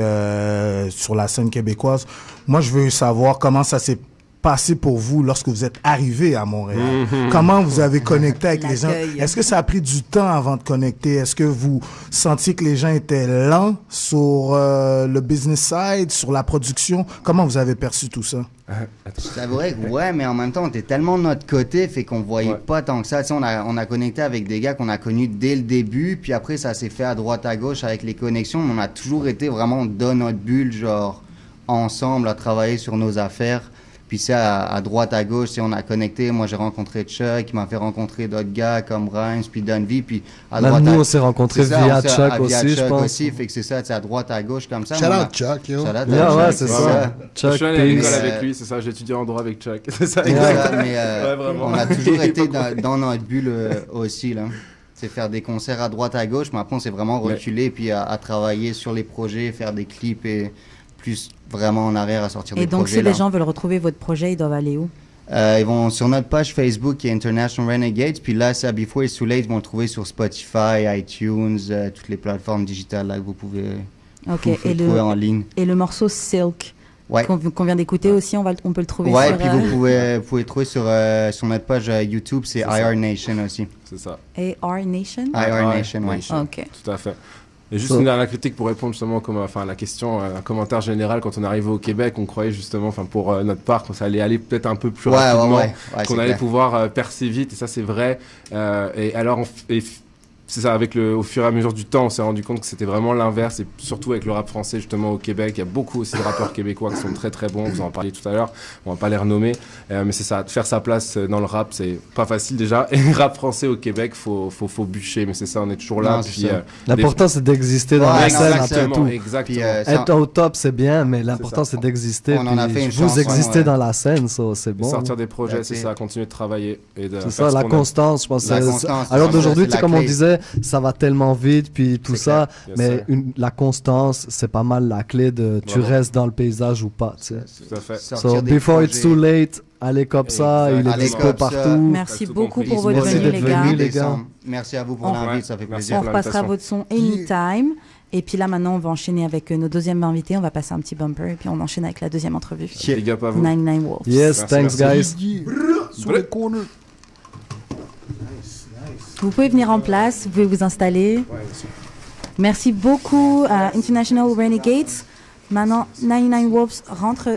S2: sur la scène québécoise. Moi, je veux savoir comment ça s'est passé pour vous lorsque vous êtes arrivé à Montréal? Comment vous avez connecté avec les gens? Est-ce que ça a pris du temps avant de connecter? Est-ce que vous sentiez que les gens étaient lents sur le business side, sur la production? Comment vous avez perçu tout ça?
S21: C'est vrai que mais en même temps, on était tellement de notre côté, fait qu'on voyait pas tant que ça. Tu sais, on a connecté avec des gars qu'on a connus dès le début, puis après, ça s'est fait à droite, à gauche avec les connexions. On a toujours été vraiment dans notre bulle, genre, ensemble, à travailler sur nos affaires. Puis ça, à droite, à gauche, on a connecté. Moi, j'ai rencontré Chuck, qui m'a fait rencontrer d'autres gars comme Rhymes, puis Don V. Puis à droite,
S3: nous, on s'est rencontrés via Chuck aussi, je pense.
S21: Aussi, fait que c'est ça, à droite, à gauche, comme ça.
S8: Shout out Chuck, yo.
S3: Ouais, c'est ça.
S7: Chuck, je suis allé à l'école avec lui, c'est ça. J'ai étudié en droit avec Chuck. C'est ça,
S21: exactement. Mais on a toujours été dans notre bulle aussi, là. C'est faire des concerts à droite, à gauche, mais après, on s'est vraiment reculé, puis à travailler sur les projets, faire des clips et plus vraiment en arrière à sortir des projets.
S5: Et donc, si les gens veulent retrouver votre projet, ils doivent aller où?
S21: Ils vont sur notre page Facebook qui est International Renegades, puis là, c'est Before It's Too Late, ils vont le trouver sur Spotify, iTunes, toutes les plateformes digitales là, que vous pouvez trouver en ligne.
S5: Et le morceau Silk qu'on vient d'écouter aussi, on peut le trouver
S21: sur... puis vous pouvez le trouver sur notre page YouTube, c'est IR Nation aussi.
S7: C'est ça.
S5: IR Nation?
S21: IR Nation, oui.
S5: Ok.
S7: Tout à fait. Et juste une dernière critique pour répondre justement à la question, un commentaire général, quand on est arrivé au Québec, on croyait justement, pour notre part, qu'on allait aller peut-être un peu plus rapidement, qu'on allait pouvoir percer vite, et ça c'est vrai. Et alors, c'est ça, au fur et à mesure du temps, on s'est rendu compte que c'était vraiment l'inverse, et surtout avec le rap français justement au Québec, il y a beaucoup aussi de rappeurs québécois qui sont très très bons, vous en parliez tout à l'heure, on va pas les renommer, mais c'est ça, faire sa place dans le rap, c'est pas facile déjà, et le rap français au Québec, faut bûcher, mais c'est ça, on est toujours là.
S3: L'important c'est d'exister dans la scène, après tout.
S7: Exactement.
S3: Être au top c'est bien, mais l'important c'est d'exister, vous existez dans la scène, c'est bon.
S7: Sortir des projets, c'est ça, continuer de travailler.
S3: C'est ça, la constance, je pense. Alors d'aujourd'hui, comme on disait, ça va tellement vite, puis tout ça, mais la constance, c'est pas mal la clé de tu restes dans le paysage ou pas, tu sais.
S7: Tout à fait.
S3: So, before it's too late, allez comme ça, il est dispo partout.
S5: Merci beaucoup pour votre venue, les gars.
S21: Merci à vous pour l'invite, ça fait plaisir.
S5: On repassera votre son anytime. Et puis là, maintenant, on va enchaîner avec nos deuxièmes invités. On va passer un petit bumper et puis on enchaîne avec la deuxième entrevue.
S7: Big up à vous.
S5: 99 Wolves.
S3: Yes, thanks, guys.
S2: Sur les corners.
S5: Vous pouvez venir en place, vous pouvez vous installer. Merci beaucoup à International Renegades. Maintenant, 99 Wolves rentre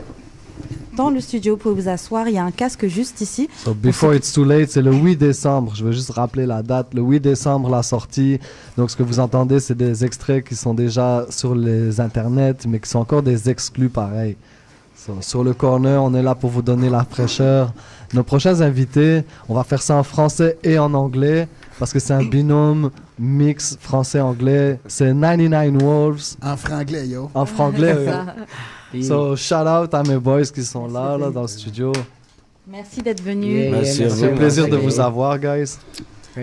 S5: dans le studio. Vous pouvez vous asseoir. Il y a un casque juste ici.
S3: So before it's too late, c'est le 8 décembre. Je veux juste rappeler la date. Le 8 décembre, la sortie. Donc, ce que vous entendez, c'est des extraits qui sont déjà sur les internets, mais qui sont encore des exclus pareils. So, sur le corner, on est là pour vous donner la fraîcheur. Nos prochains invités, on va faire ça en français et en anglais. Parce que c'est un binôme mix français-anglais. C'est 99 Wolves.
S8: En franglais, yo.
S3: En franglais, So, shout out à mes boys qui sont là dans le studio.
S5: Merci d'être venus.
S3: C'est un plaisir de vous avoir, guys.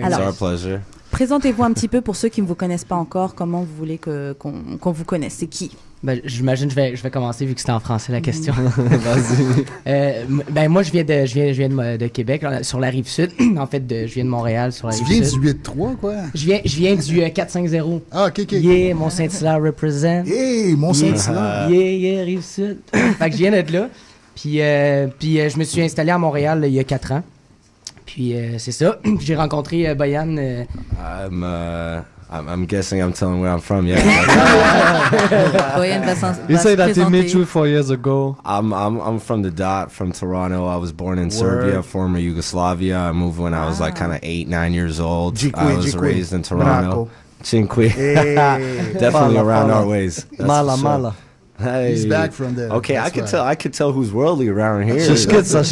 S5: Alors,
S7: It's our pleasure.
S5: Présentez-vous un petit peu pour ceux qui ne vous connaissent pas encore. Comment vous voulez qu'on vous connaisse? C'est qui?
S6: Ben, j'imagine je vais commencer vu que c'était en français la question. Vas-y. Ben moi je viens de Québec là, sur la rive sud. En fait je viens de Montréal sur la rive sud.
S8: Tu viens du 8-3 quoi?
S6: Je viens du 450.
S8: Ah OK.
S6: Yeah, mon Saint-Hilaire represent.
S8: Hey, mon Saint-Hilaire.
S6: Yeah, rive sud. Fait que je viens d'être là. Puis je me suis installé à Montréal il y a 4 ans. Puis c'est ça. J'ai rencontré Boyan.
S7: I'm guessing I'm telling where I'm from. Yeah.
S3: You say that he met you 4 years ago.
S7: I'm from the dot, from Toronto. I was born in Serbia, former Yugoslavia. I moved when I was like kind of 8-9 years old. I was raised in Toronto. Cinque. Definitely around our ways.
S3: Mala.
S7: Hey.
S8: He's back from there.
S7: Okay, I could tell who's worldly around here.
S3: Shishkitsa.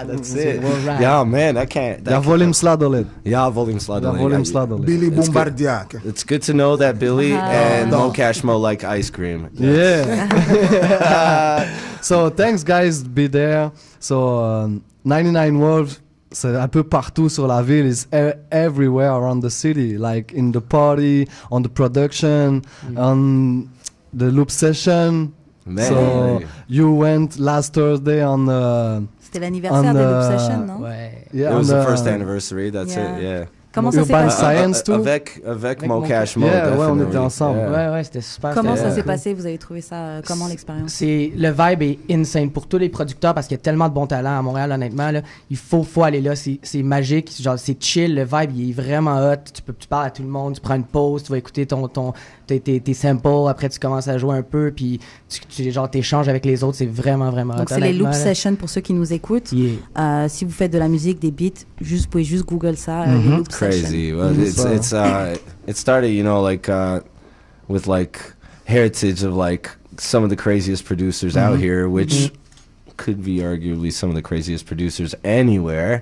S7: That's it. Yeah, man, I can't.
S3: Ja volim sladoled.
S7: Ja volim sladoled.
S2: Billy Bombardiak.
S7: It's good to know that Billy and Mo Cashmo like ice cream.
S3: Yeah. So thanks guys to be there. So 99 Wolves. C'est un peu partout sur la ville. It's everywhere around the city, like in the party, on the production, on the loop session.
S7: Man.
S3: So you went last Thursday on.
S5: C'était l'anniversaire de Loop Session, non?
S6: Ouais.
S7: Yeah, it was the first anniversary. That's it. Yeah.
S5: Comment ça s'est passé?
S3: Science too?
S7: Avec Mo Cashmo.
S3: Yeah, ouais, on était ensemble.
S6: Ouais, c'était super.
S5: Comment ça s'est passé? Vous avez trouvé ça? Comment l'expérience?
S6: Le vibe est insane pour tous les producteurs parce qu'il y a tellement de bons talents à Montréal, honnêtement. Là, il faut aller là. C'est magique. Genre, c'est chill. Le vibe, il est vraiment hot. Tu parles à tout le monde. Tu prends une pause. Tu vas écouter tes samples. Après, tu commences à jouer un peu. Puis, tu t'échanges avec les autres. C'est vraiment, vraiment hot.
S5: Donc, c'est les Loop Sessions pour ceux qui nous écoutent.
S6: Yeah.
S5: Si vous faites de la musique, des beats, vous pouvez juste Google ça. Les Loop
S7: Crazy.
S5: Sessions.
S7: Well, it started, you know, like with like heritage of like some of the craziest producers out here, which could be arguably some of the craziest producers anywhere.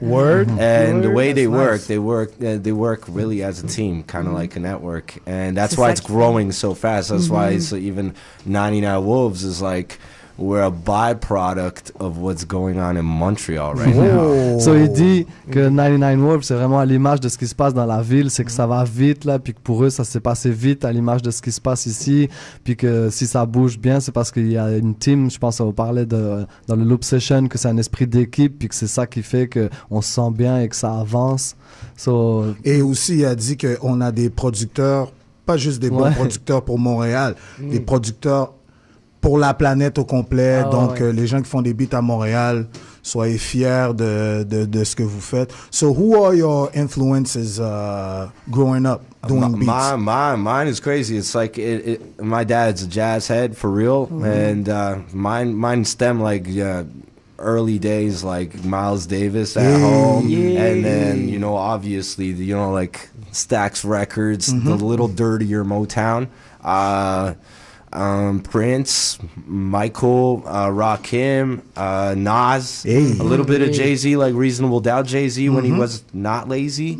S7: And the way they work really as a team, kind of like a network, and that's why it's growing so fast. That's why it's even 99 Wolves is like. We're a byproduct of what's going on in Montreal right now.
S3: So il dit que 99 Wolves, c'est vraiment à l'image de ce qui se passe dans la ville, c'est que ça va vite là, puis que pour eux ça s'est passé vite à l'image de ce qui se passe ici, puis que si ça bouge bien, c'est parce qu'il y a une team. Je pense qu'on parlait dans le Loop Session que c'est un esprit d'équipe, puis que c'est ça qui fait que on se sent bien et que ça avance.
S2: Et aussi il a dit qu'on a des producteurs, pas juste des bons producteurs pour Montréal, des producteurs pour la planète au complet. Donc, les gens qui font des beats à Montréal, soyez fiers de ce que vous faites. So, who are your influences growing up doing beats?
S7: Mine is crazy. It's like my dad's a jazz head for real, and mine stem like early days, like Miles Davis at home, and then you know obviously like Stax Records, the little dirtier Motown. Prince, Michael, Rakim, Nas, a little bit of Jay-Z, like Reasonable Doubt Jay-Z when he was not lazy.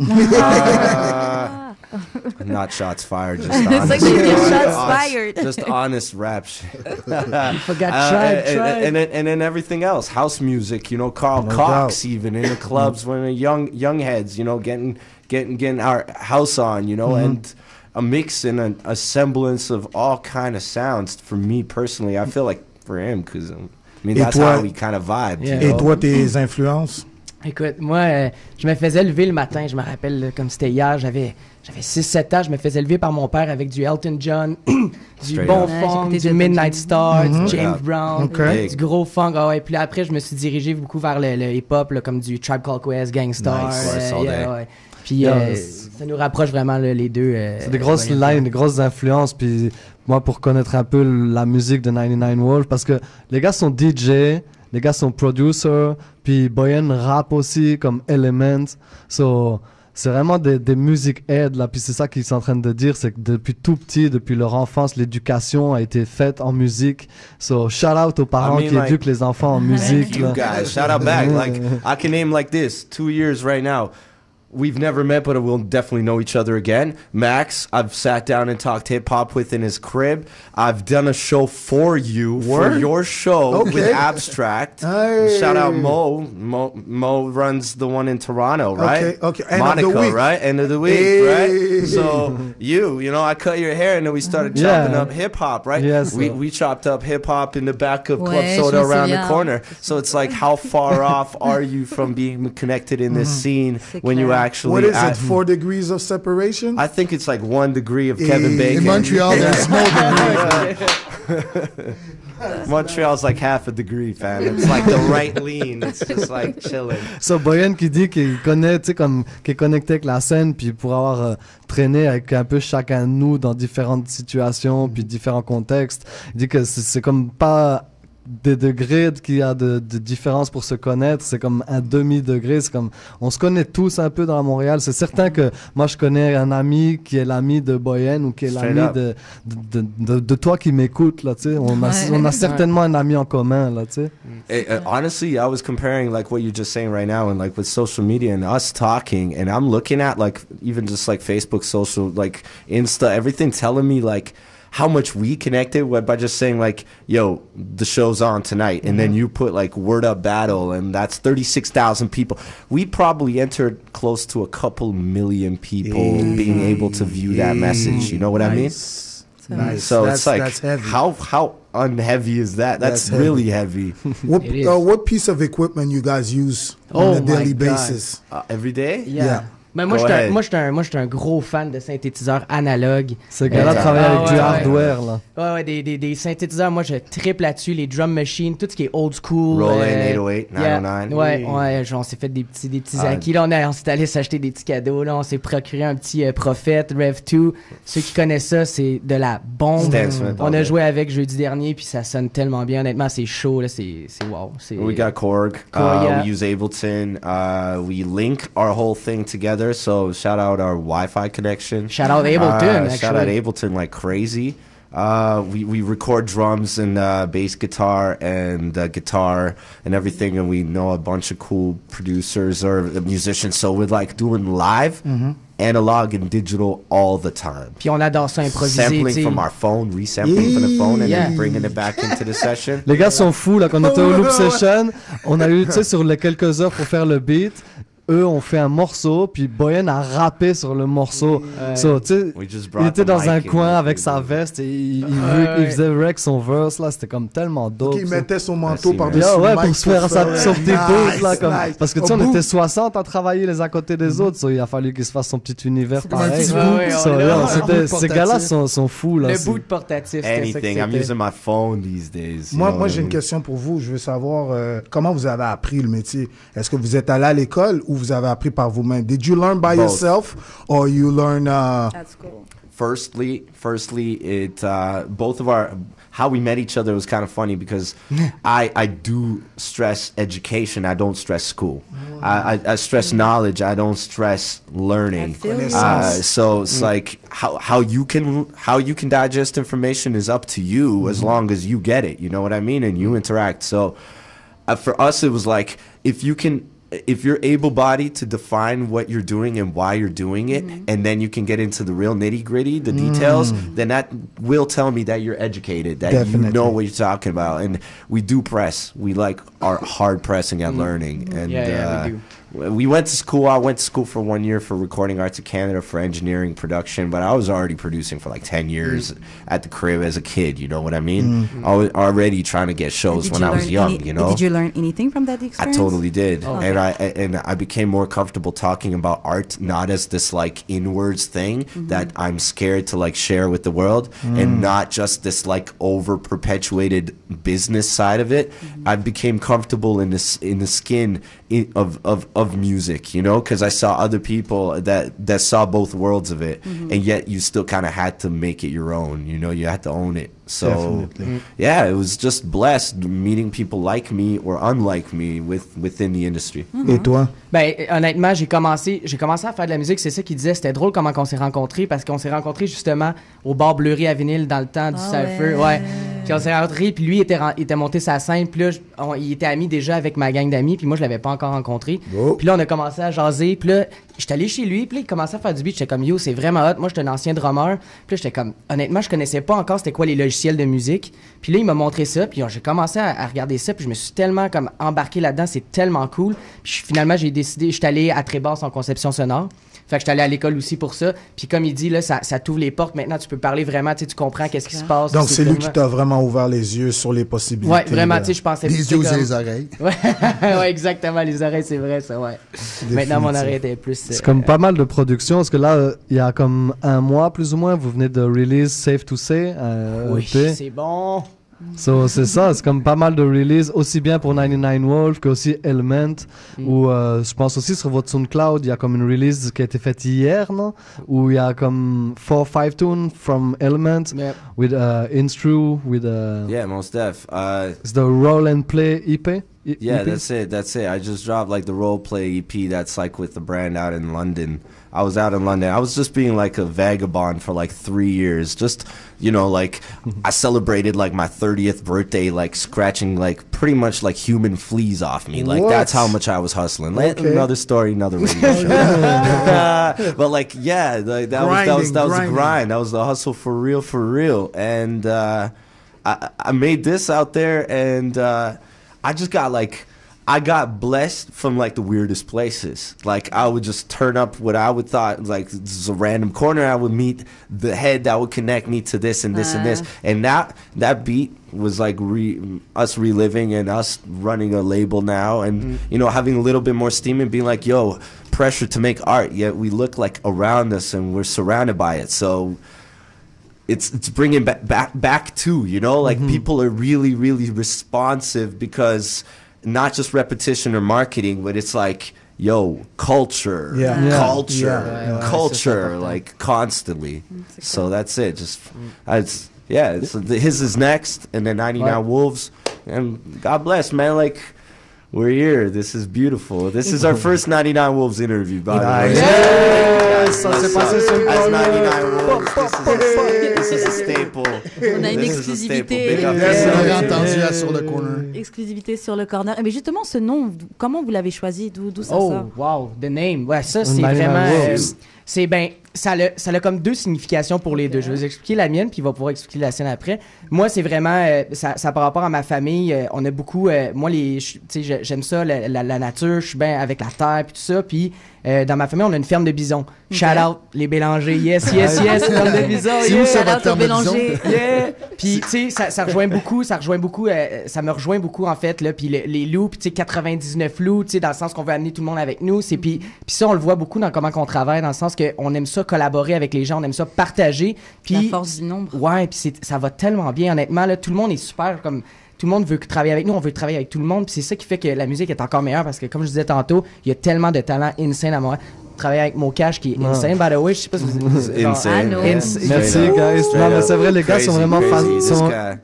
S7: Not shots fired, just honest.
S5: It's like they get shots fired.
S7: Just honest rap shit.
S6: You forgot tried.
S7: And then everything else, house music, you know, Carl Cox even in the clubs when we're young heads, you know, getting our house on, you know, and a mix and a semblance of all kind of sounds. For me personally, I feel like for him, because I mean that's how we kind of vibe.
S2: Yeah. Et toi, tes influences?
S6: Écoute, moi, je me faisais lever le matin, je me rappelle là, comme c'était hier, j'avais 6-7 ans, je me faisais lever par mon père avec du Elton John, du bon funk, du Midnight Star, du James Brown, du gros funk. Puis là, après, je me suis dirigé beaucoup vers le hip-hop, là, comme du Tribe Called Quest, Gangstar.
S7: Nice.
S6: Puis Ça nous rapproche vraiment les deux.
S3: C'est des grosses lines, des grosses influences. Puis moi, pour connaître un peu la musique de 99 Wolf, parce que les gars sont DJ, les gars sont producers, puis Boyan rappe aussi comme Element. So, c'est vraiment des music heads là. Puis c'est ça qu'ils sont en train de dire, c'est que depuis tout petit, depuis leur enfance, l'éducation a été faite en musique. So shout out aux parents qui éduquent les enfants en musique.
S11: Thank you guys. Shout out back. Like I can name like this 2 years right now. We've never met, but we'll definitely know each other again. Max, I've sat down and talked hip-hop with in his crib. I've done a show for you, for your show with Abstract. Hey. Shout out Mo. Mo runs the one in Toronto, right?
S2: Okay.
S11: Monica, right? End of the week, right? So you know, I cut your hair and then we started chopping up hip-hop, right?
S3: Yes,
S11: we chopped up hip-hop in the back of Club Soda around the corner. So it's like, how far off are you from being connected in this scene when you actually...
S2: What is it, 4 degrees of separation?
S11: I think it's like 1 degree of Kevin Bacon.
S8: In Montreal, there's no degree.
S11: Montreal's like half a degree, fam. It's like the right lean. It's just like chilling.
S3: So Boyan qui dit qu'il connaît, tu sais, comme qu'il est connecté avec la scène, puis pour avoir traîné avec un peu chacun de nous dans différentes situations, puis différents contextes, il dit que c'est comme pas des degrés qu'il y a de différence pour se connaître, c'est comme un demi-degré, c'est comme on se connaît tous un peu dans Montréal. C'est certain que moi je connais un ami qui est l'ami de Boyan ou qui est l'ami de toi qui m'écoute là, tu sais. On a certainement un ami en commun là, tu sais.
S11: Honestly, I was comparing like what you're just saying right now, and like with social media and us talking, and I'm looking at like even just like Facebook, social, like Insta, everything telling me like how much we connected by just saying like, yo, the show's on tonight, and then you put like Word Up Battle, and that's 36,000 people. We probably entered close to a couple million people being able to view that message. You know what I mean?
S2: Nice.
S11: So it's like, how unheavy is that? That's really heavy.
S2: What piece of equipment you guys use on a daily basis?
S11: Every day?
S6: Yeah. Mais moi, j'étais un gros fan de synthétiseurs analogues.
S3: Ce gars-là travaille avec du hardware, là.
S6: Ouais, des synthétiseurs. Moi, je triple là-dessus, les drum machines, tout ce qui est old school.
S11: Roland 808, 909.
S6: Ouais, genre, on s'est fait des petits acquis. Là, on s'est allé s'acheter des petits cadeaux. Là, on s'est procuré un petit Prophet, Rev 2. Ceux qui connaissent ça, c'est de la bombe. On a joué avec jeudi dernier, puis ça sonne tellement bien. Honnêtement, c'est chaud, là. C'est wow.
S11: We got Korg. We use Ableton. We link our whole thing together. So shout out our Wi-Fi connection.
S6: Shout out Ableton, actually.
S11: Shout out Ableton like crazy. We record drums and bass guitar and guitar and everything, and we know a bunch of cool producers or musicians. So we're like doing live, analog and digital all the time.
S6: Puis on adore ça improviser.
S11: Sampling from our phone, resampling from the phone, and then bringing it back into the session.
S3: Les gars sont fous là. Quand on était au Loop Session, on a eu, tu sais, sur les quelques heures pour faire le beat. Eux ont fait un morceau, puis Boyan a rappé sur le morceau. So, il était dans un coin avec sa veste et il faisait rec son verse là, c'était comme tellement dope.
S2: Il mettait son manteau par-dessus
S3: pour se faire son petit beat là, comme parce que tu sais on était 60 à travailler les uns à côté des autres, so il a fallu qu'il se fasse son petit univers pareil. Ces gars-là sont fous là.
S6: Le boot portatif.
S11: Anything, I'm using my phone these days.
S2: Moi j'ai une question pour vous, je veux savoir comment vous avez appris le métier. Est-ce que vous êtes allé à l'école ou vous avez appris par vous-même? Did you learn by yourself or you learn at
S11: school? Firstly, it both of our how we met each other was kind of funny because I do stress education. I don't stress school. I stress knowledge. I don't stress learning. So it's like how you can digest information is up to you as long as you get it. You know what I mean? And you interact. So for us, it was like if you're able-bodied to define what you're doing and why you're doing it, and then you can get into the real nitty-gritty, the details, then that will tell me that you're educated, that you know what you're talking about. And we do press. We like are hard pressing at learning. And
S6: we do.
S11: We went to school. I went to school for 1 year for Recording Arts of Canada for engineering production, but I was already producing for like 10 years at the crib as a kid, you know what I mean? I was already trying to get shows when I was young, you know?
S5: Did you learn anything from that experience?
S11: I totally did. And I became more comfortable talking about art, not as this like inwards thing that I'm scared to like share with the world, and not just this like over perpetuated business side of it. I became comfortable in the skin of of music, you know, because I saw other people that saw both worlds of it, and yet you still kind of had to make it your own, you know, you had to own it. So yeah, it was just blessed meeting people like me or unlike me within the industry.
S2: Et toi?
S6: Ben, honnêtement, j'ai commencé à faire de la musique. C'est ça qu'il disait. C'était drôle comment on s'est rencontrés, parce qu'on s'est rencontrés justement au bar Bleury à vinyle dans le temps du Cypher. Ouais. Puis on s'est rencontrés, puis lui était monté sa scène, puis là, il était ami déjà avec ma gang d'amis, puis moi, je l'avais pas encore rencontré. Puis là, on a commencé à jaser, puis là, j'étais allé chez lui, puis là, il commençait à faire du beat. J'étais comme, yo, c'est vraiment hot. Moi, j'étais un ancien drummer. Puis là, j'étais comme, honnêtement, je connaissais pas encore c'était quoi les logiciels de musique. Puis là, il m'a montré ça, puis j'ai commencé à regarder ça, puis je me suis tellement comme embarqué là-dedans. C'est tellement cool. Puis finalement, j'ai décidé, j'étais allé à Trébas en conception sonore. Fait que j'étais allé à l'école aussi pour ça. Puis comme il dit, là, ça t'ouvre les portes. Maintenant, tu peux parler vraiment, tu comprends qu'est-ce qui se passe.
S2: Donc, c'est lui qui t'a vraiment ouvert les yeux sur les possibilités.
S6: Ouais, vraiment, tu sais, je pensais...
S8: Les yeux et les oreilles.
S6: Ouais, exactement, les oreilles, c'est vrai, ça, ouais. Maintenant, mon oreille était plus...
S3: C'est comme pas mal de production, parce que là, il y a comme un mois, plus ou moins, vous venez de release Safe to Say.
S6: Oui, c'est bon.
S3: So, c'est ça, c'est comme pas mal de releases, aussi bien pour 99 Wolf que aussi Element, ou je pense aussi sur votre SoundCloud, il y a comme une release qui a été faite hier, non? Où il y a comme 4-5 tunes from Element, with Instru, with...
S11: yeah, most def.
S3: It's the Roll and Play EP?
S11: Yeah,
S3: EP?
S11: that's it. I just dropped like the Role Play EP that's like with the brand out in London. I was out in London. I was just being like a vagabond for like 3 years. Just, you know, like I celebrated like my 30th birthday, like scratching like pretty much like human fleas off me. Like that's how much I was hustling. Okay. Another story, another radio show. But like, yeah, like, that was the grind. That was the hustle for real. And I made this out there, and I just got like... I got blessed from like the weirdest places. Like I would just turn up what I would thought like this is a random corner. I would meet the head that would connect me to this and this and this. And that beat was like us reliving and us running a label now, and you know, having a little bit more steam and being like, yo, pressure to make art. Yet we look like around us and we're surrounded by it. So it's bringing back to, you know, like people are really responsive, because not just repetition or marketing, but it's like, yo, culture, culture, like constantly. So that's it. Just, it's his is next, and then 99 Wolves, and God bless, man. Like, we're here. This is beautiful. This is our first 99 Wolves interview, by the way.
S3: Yes!
S11: As 99 Wolves, this is a staple.
S5: On a une exclusivité.
S8: Sur le corner.
S5: Exclusivité sur le corner. Mais justement, ce nom, comment vous l'avez choisi? D'où ça sort?
S6: Oh, wow, the name. Ouais, ça, c'est vraiment... c'est ben... Ça a comme deux significations pour les deux. Je vais vous expliquer la mienne, puis il va pouvoir expliquer la sienne après. Moi, c'est vraiment... ça par rapport à ma famille. On a beaucoup... moi, j'aime ça, la nature. Je suis bien avec la terre, puis tout ça. Puis dans ma famille, on a une ferme de bisons. Shout out, les Bélangers. Yes, ferme de bisons.
S8: C'est où ça, votre ferme de bisons?
S6: Yeah. Puis, tu sais, ça rejoint beaucoup, ça me rejoint beaucoup, en fait, là. Puis les loups, puis tu sais, 99 loups, tu sais, dans le sens qu'on veut amener tout le monde avec nous. Puis ça, on le voit beaucoup dans comment on travaille, dans le sens qu'on aime ça collaborer avec les gens, on aime ça partager. Puis,
S5: la force du nombre.
S6: Ouais, puis ça va tellement bien, honnêtement, là. Tout le monde est super, comme... Tout le monde veut travailler avec nous, on veut travailler avec tout le monde, puis c'est ça qui fait que la musique est encore meilleure, parce que comme je disais tantôt, il y a tellement de talent insane à moi. Travailler avec Mokash qui est insane, by the way, je sais pas si vous...
S11: Insane.
S3: Merci, guys. Non, mais c'est vrai, les gars sont vraiment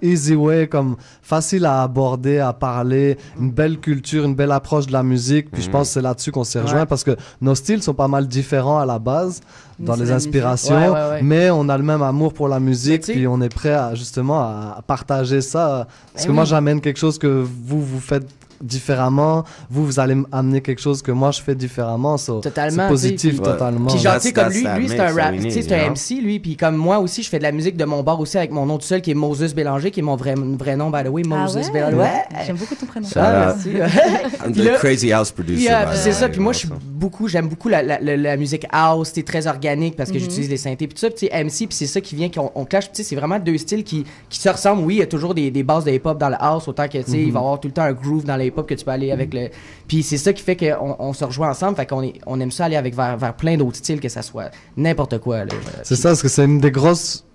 S3: easy way, comme facile à aborder, à parler, une belle culture, une belle approche de la musique, puis je pense que c'est là-dessus qu'on s'est rejoint, parce que nos styles sont pas mal différents à la base, dans les inspirations, mais on a le même amour pour la musique, puis on est prêt à, justement, à partager ça, parce que moi, j'amène quelque chose que vous faites différemment, vous allez amener quelque chose que moi je fais différemment,
S6: totalement,
S3: c'est positif, totalement.
S6: Puis genre, tu sais, comme lui c'est un rap, tu sais, c'est un MC, lui, puis comme moi aussi, je fais de la musique de mon bar aussi avec mon nom tout seul qui est Moses Bélanger, qui est mon vrai nom, by the way, Moses Bélanger.
S5: Ouais, j'aime beaucoup ton prénom.
S11: Merci. I'm the crazy house producer.
S6: C'est ça, puis moi j'aime beaucoup la musique house, c'est très organique parce que j'utilise les synthés, puis tout ça, puis tu sais, MC, puis c'est ça qui vient qu'on clash, tu sais, c'est vraiment deux styles qui se ressemblent. Oui, il y a toujours des bases de hip-hop dans le house, autant que tu sais, il va y avoir tout le temps un groove dans le hip-hop que tu peux aller avec le... Puis c'est ça qui fait qu'on se rejoint ensemble, fait qu'on aime ça aller vers plein d'autres styles, que ça soit n'importe quoi. Là.
S3: C'est ça, parce que c'est une des grosses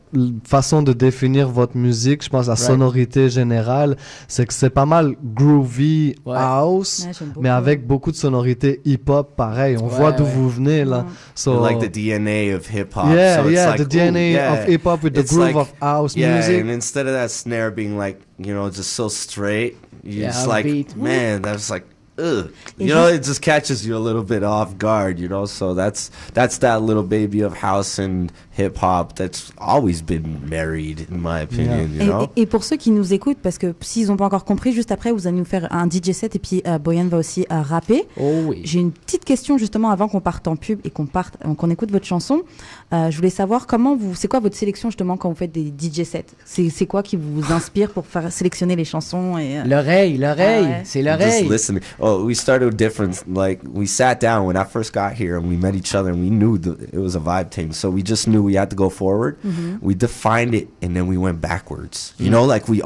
S3: façon de définir votre musique, je pense, la sonorité générale, c'est que c'est pas mal groovy house, mais avec beaucoup de sonorités hip-hop, pareil. On voit d'où vous venez, là.
S11: So, like the DNA of hip-hop.
S3: Yeah,
S11: so it's
S3: like,
S11: the
S3: DNA of hip-hop with the groove of house music.
S11: And instead of that snare being like, you know, just so straight, you're just like, man, that's like, ugh. You know, it just catches you a little bit off guard, you know. So that's that little baby of house and hip hop that's always been married, in my opinion. You know.
S5: Et pour ceux qui nous écoutent, parce que s'ils n'ont pas encore compris, juste après vous allez nous faire un DJ set et puis Boyan va aussi rapper.
S6: Oh oui.
S5: J'ai une petite question justement avant qu'on parte en pub et qu'on écoute votre chanson. Je voulais savoir c'est quoi votre sélection justement quand vous faites des DJ sets. C'est quoi qui vous inspire pour faire sélectionner les chansons et
S6: l'oreille, c'est l'oreille.
S11: Just listening. Oh, we started different. Like we sat down when I first got here and we met each other and we knew it was a vibe team. So we just knew we had to go forward. We defined it and then we went backwards. You know, like we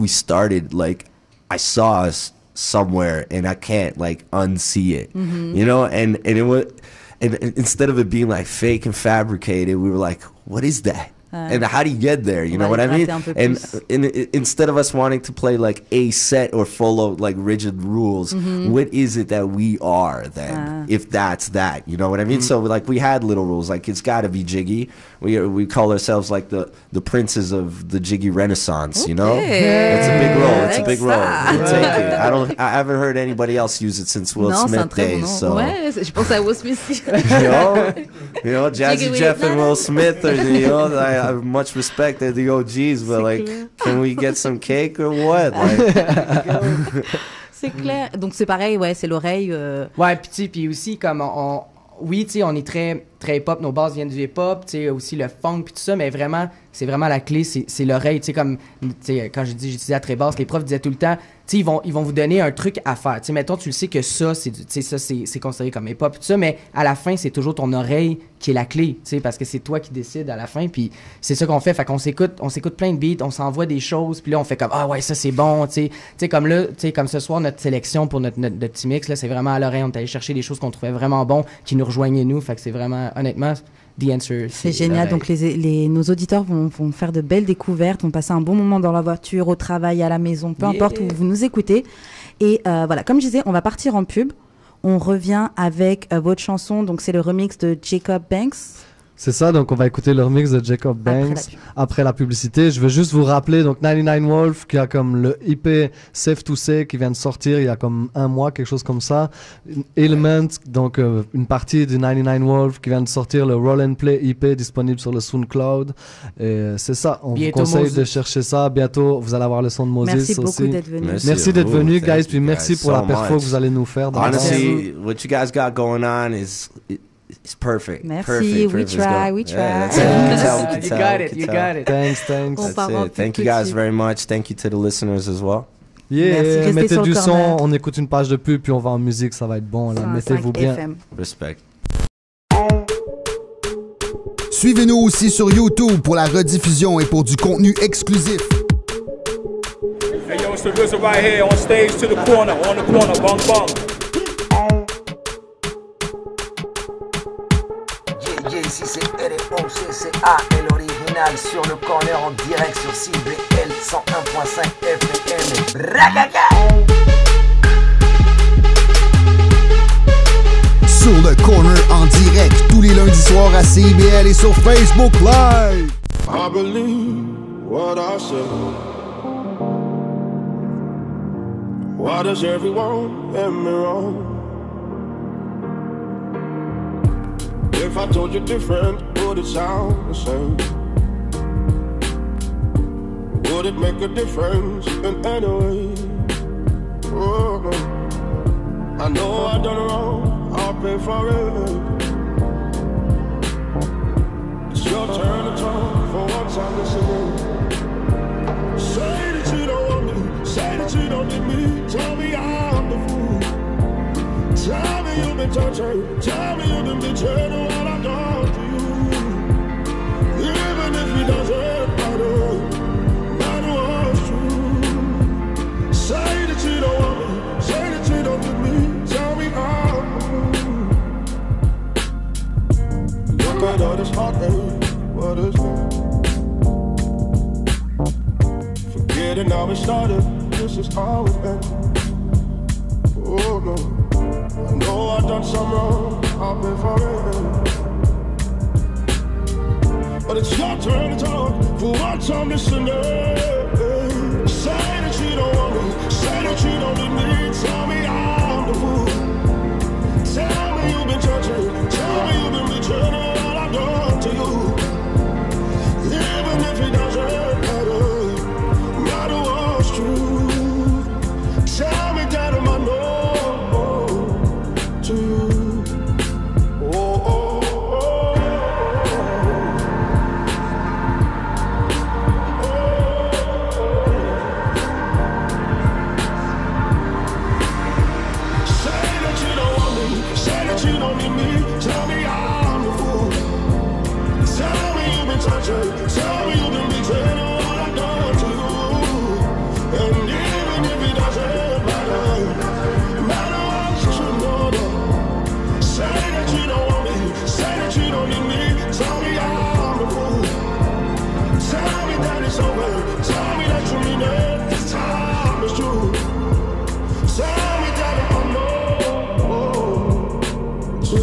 S11: started like I saw us somewhere and I can't like unsee it. You know, and it was, and instead of it being like fake and fabricated, we were like, what is that? And how do you get there? You know what I mean? And instead of us wanting to play like a set or follow like rigid rules, what is it that we are then? If that's that, you know what I mean? So like we had little rules, like it's got to be jiggy. We call ourselves like the princes of the jiggy renaissance. You know, it's a big role. It's a big role. We take it. I haven't heard anybody else use it since Will Smith days. So
S5: je pense à Will Smith.
S11: you know, Jazzy Jeff and Will Smith are I have much respect to the OGs, but like, can we get some cake or what? Like,
S5: c'est clair. Donc c'est pareil, c'est l'oreille.
S6: Ouais, puis aussi comme oui, tu sais, on est très très hip-hop, nos bases viennent du hip-hop, tu sais, aussi le funk puis tout ça, mais vraiment, c'est vraiment la clé, c'est l'oreille, tu sais, comme, tu sais, quand j'utilisais à très basse, les profs disaient tout le temps, tu sais, ils vont vous donner un truc à faire, tu sais, mettons, tu le sais que ça, c'est considéré comme hip-hop tout ça, mais à la fin, c'est toujours ton oreille qui est la clé, tu sais, parce que c'est toi qui décides à la fin, puis c'est ça qu'on fait qu'on s'écoute plein de beats, on s'envoie des choses, puis là, on fait comme, ah ouais, ça c'est bon, tu sais, comme là, tu sais, comme ce soir, notre sélection pour notre petit mix, là, c'est vraiment à l'oreille, on est allé chercher des choses qu'on trouvait vraiment bon, qui nous rejoignaient nous, fait que c'est vraiment, honnêtement, the answer,
S5: c'est génial. Donc nos auditeurs vont faire de belles découvertes, vont passer un bon moment dans la voiture, au travail, à la maison, peu importe où vous nous écoutez. Et voilà, comme je disais, on va partir en pub. On revient avec votre chanson. Donc c'est le remix de Jacob Banks.
S3: C'est ça, donc on va écouter le remix de Jacob Banks après la publicité. Je veux juste vous rappeler, donc 99 Wolf qui a comme le EP Safe to Say qui vient de sortir il y a comme un mois, quelque chose comme ça. Element, donc une partie du 99 Wolf qui vient de sortir le Roll and Play EP disponible sur le SoundCloud. Et c'est ça, on vous conseille de chercher ça. Bientôt, vous allez avoir le son de Moses aussi.
S5: Merci beaucoup d'être venu.
S3: Merci d'être venu, guys, puis merci pour la perfo que vous allez nous faire.
S11: Honestly, what you guys got going on is... It's perfect.
S5: Merci.
S11: Perfect.
S5: We try.
S11: Yeah, that's it.
S6: You got it.
S3: Thanks.
S11: That's it. Thank you guys very much. Thank you to the listeners as well.
S3: Yeah, mettez du son, on écoute une page de pub, puis on va en musique, ça va être bon. Là. Mettez-vous bien.
S5: FM.
S11: Respect.
S8: Suivez-nous aussi sur YouTube pour la rediffusion et pour du contenu exclusif.
S14: Hey yo, it's the RZA right here on stage to the corner, bang bang.
S1: Ici c'est ROCCA et l'original sur le corner en direct sur CBL 101.5 FM. Ragaga!
S8: Sur le corner en direct tous les lundis soirs à CBL et sur Facebook Live.
S19: I believe what I say. Why does everyone get me wrong? If I told you different, would it sound the same? Would it make a difference in any way? Oh, I know I done wrong, I'll pay for it. It's your turn to talk for once I'm listening. Say that you don't want me, say that you don't need me. Tell me I'm the fool. Tell me you've been tortured, tell me you've been betrayed. What I've done to you, even if it doesn't matter, matter what's true. Say that you don't want me, say that you don't need me. Tell me I'm the fool. Look at all this heartache, what is it? get it, now it started. This is how it ends. Oh no, I know I've done some wrong, I'll pay for it. But it's your turn to talk, for once I'm listening. Say that you don't want me, say that you don't need me. Tell me I'm the fool. Tell me you've been judging, tell me you've been returning what I've done to you. Even if it doesn't matter what's true. Tell me that am I know to. Tell me you've been betraying what I've done to you. And even if it doesn't matter what's true, no. Say that you don't want me, say that you don't need me. Tell me I'm the fool. Tell me that it's over. Tell me that you mean it. This time is true. Tell me that I know to.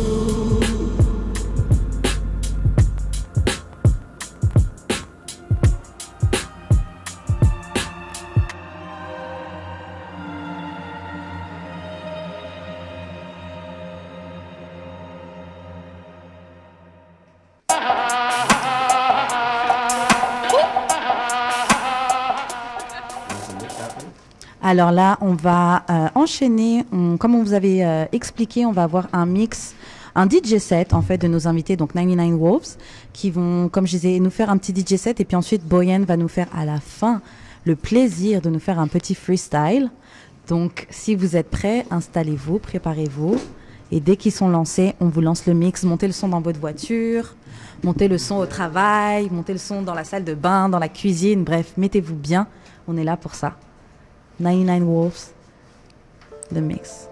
S5: Alors là, on va enchaîner. Comme on vous avait expliqué, on va avoir un mix, un DJ set en fait de nos invités, donc 99 Wolves, qui vont, comme je disais, nous faire un petit DJ set. Et puis ensuite, Boyan va nous faire à la fin le plaisir de nous faire un petit freestyle. Donc, si vous êtes prêts, installez-vous, préparez-vous. Et dès qu'ils sont lancés, on vous lance le mix. Montez le son dans votre voiture, montez le son au travail, montez le son dans la salle de bain, dans la cuisine. Bref, mettez-vous bien. On est là pour ça. 99 Wolves, the mix.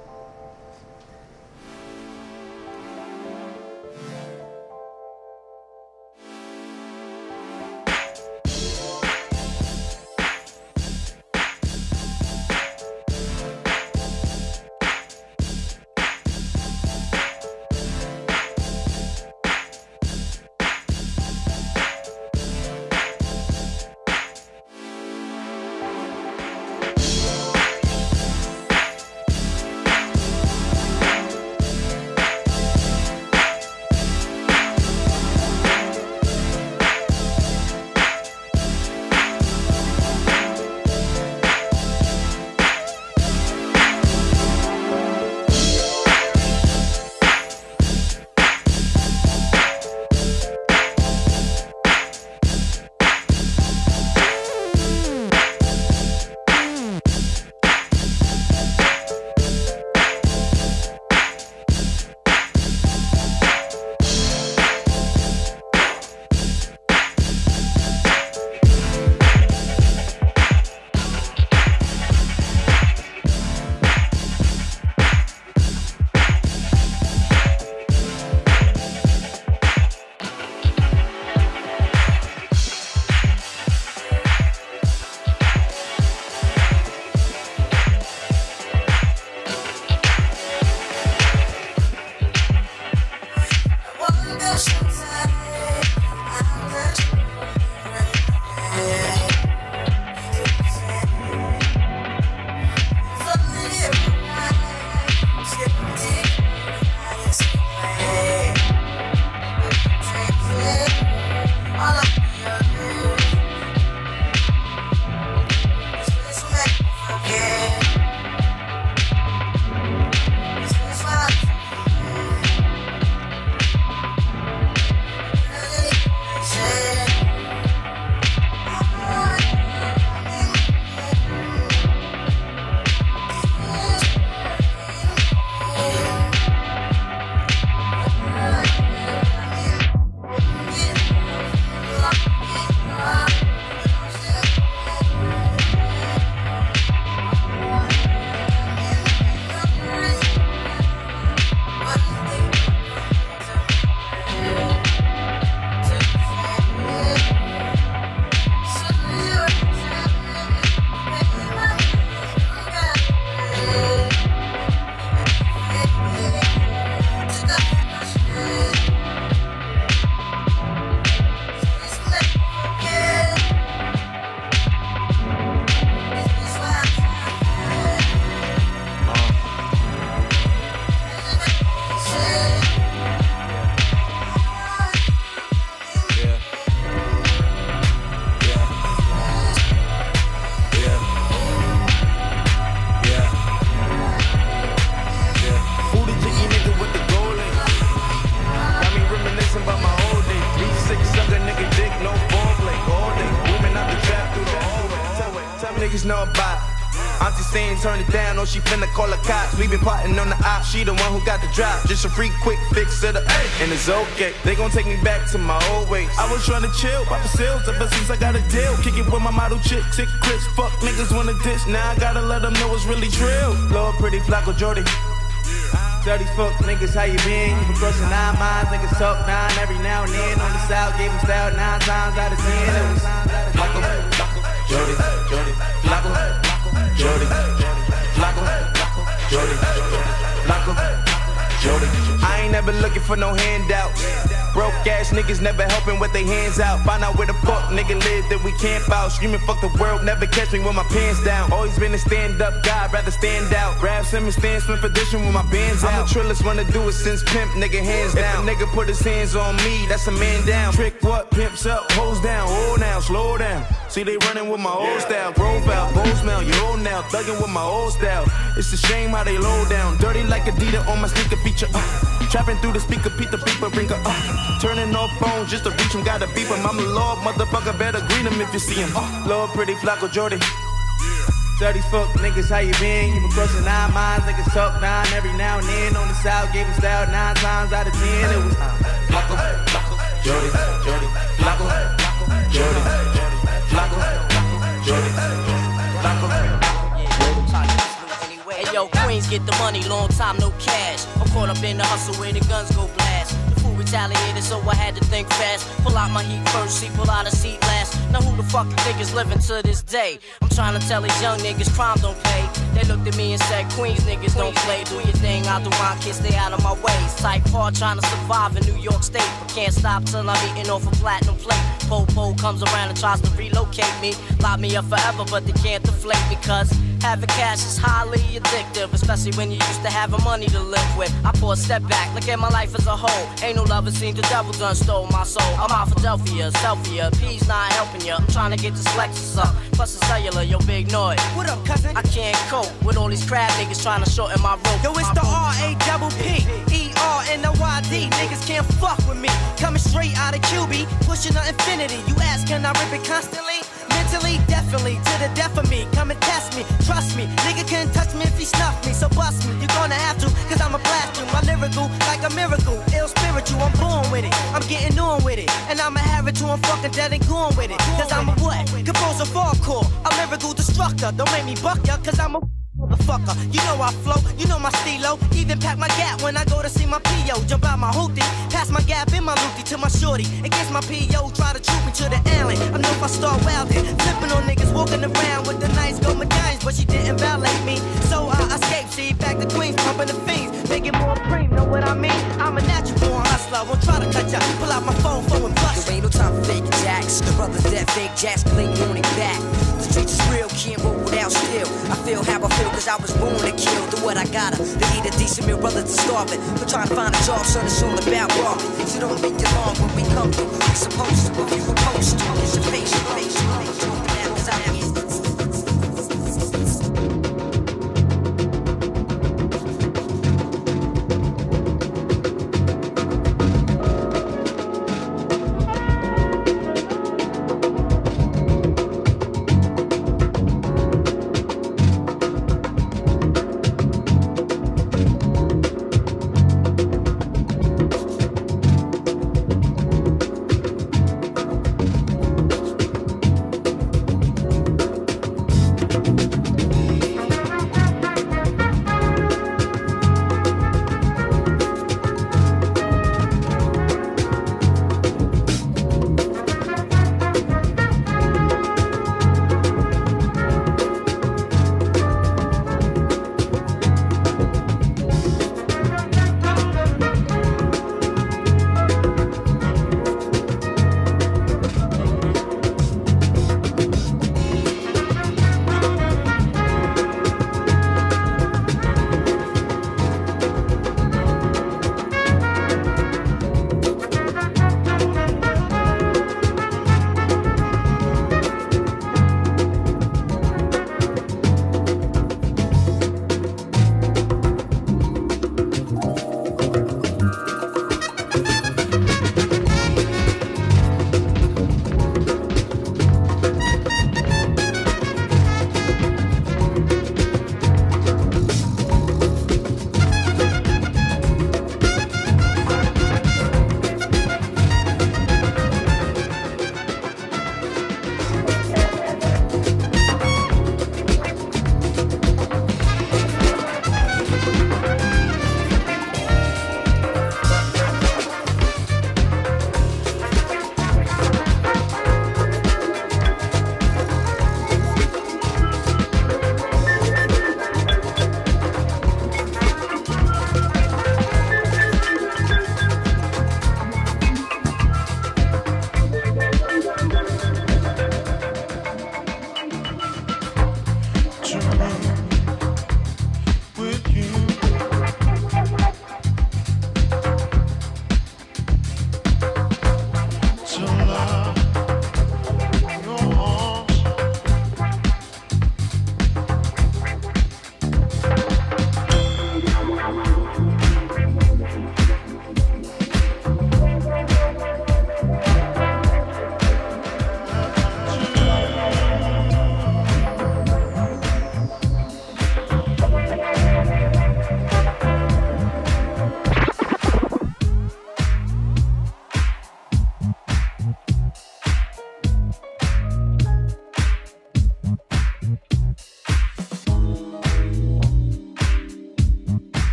S12: Auntie saying turn it down, oh she finna call the cops. We been plotting on the op, she the one who got the drop. Just a free quick fix to the and it's okay. They gon' take me back to my old ways. I was trying to chill, pop the sales ever since I got a deal. Kick it with my model chick, tick Chris. Fuck niggas wanna diss, now I gotta let them know it's really trill. Lord pretty Flacco Jordy. Dirty fuck niggas, how you been? You been crossing 9 miles, niggas talk 9 every now and then. On the south, gave him style 9 times out of 10. It was Flacco, Jordy, Flacco, Jordy, Flacco, Jordy, Flacco, Jordy. I ain't never looking for no handouts. Broke ass niggas never helping with their hands out. Find out where the fuck nigga live that we camp out. Screaming fuck the world, never catch me with my pants down. Always been a stand up guy, rather stand out. Grab Simmons, Stan Smith edition with my bands out. I'm the trillest wanna do it since pimp, nigga hands down. If a nigga put his hands on me, that's a man down. Trick what? Pimps up, hoes down, hold down, slow down. See they running with my old style. Grove out, bold smell, you old now. Thugging with my old style. It's a shame how they low down. Dirty like Adidas on my sneaker feature. Trapping through the speaker, Pete the beeper, bring her turning off phones just to reach him, gotta beep him. I'm a lord, motherfucker, better greet him if you see him. Lord, pretty Flacco Jordy. Dirty fuck niggas, how you been? You been crossing 9 miles, niggas talk 9 every now and then. On the south, gave him style 9 times out of 10. It was Flacco, Jordy, Flacco, Jordy, Flacco, Jordy, Flacco.
S22: Hey yo, Queens get the money, long time no cash. I'm caught up in the hustle where the guns go blast. The fool retaliated, so I had to think fast. Pull out my heat first, see, pull out a seat last. Now who the fuck you think is living to this day? I'm trying to tell these young niggas crime don't pay. They looked at me and said, Queens niggas don't play. Do your thing, I'll do mine, kid, stay out of my way. Type hard trying to survive in New York State, but can't stop till I'm eating off a platinum plate. Po-po comes around and tries to relocate me. Lock me up forever, but they can't deflate me, cause having cash is highly addictive, especially when you used to having money to live with. I pour a step back, look at my life as a whole. Ain't no love, it seems the devil done stole my soul. I'm out Philadelphia, Selfia, P's not helping ya. I'm trying to get this Lexus up, plus the cellular, yo, big noise. What up, cousin? I can't cope with all these crab niggas trying to shorten my rope. Yo, it's the R-A-P-P-E-R-N-O-Y-D. Niggas can't fuck with me. Coming straight out of QB, pushing the infinity. You ask, can I rip it constantly? Mentally, definitely, to the death of me. Come and test me, trust me. Nigga can't touch me if he snuff me. So bust me, you're gonna have to, cause I'ma blast you. My lyrical, like a miracle. Ill spiritual, I'm born with it. I'm getting on with it. And I'ma have it till I'm fucking dead and gone with it. Cause I'm a what? Composer hardcore. A lyrical destructor. Don't make me buck ya, cause I'm a motherfucker. You know I flow, you know my stilo. Even pack my gap when I go to see my P.O. Jump out my hoopty, pass my gap in my loopty to my shorty. Against my P.O. try to troop me to the alley. I know if I start wildin', flipping on niggas, walking around with the nice gold medallions, but she didn't violate me. So I escaped, see, back to Queens, pumping the fiends, making more cream, know what I mean? I'm a natural born hustler, won't try to cut ya, pull out my phone and bust. There ain't no time for fake jacks, the brothers that fake jacks, cling on it back. The streets is real, can't roll without skill. I feel how I feel, cause I was born to kill. Do what I gotta, to eat a decent meal, brother to starve it. But trying to find a job, son, it's all about robbing. So don't make it long when we come through. We supposed to, if you supposed to, it's your face, your face, your face. Cause I am.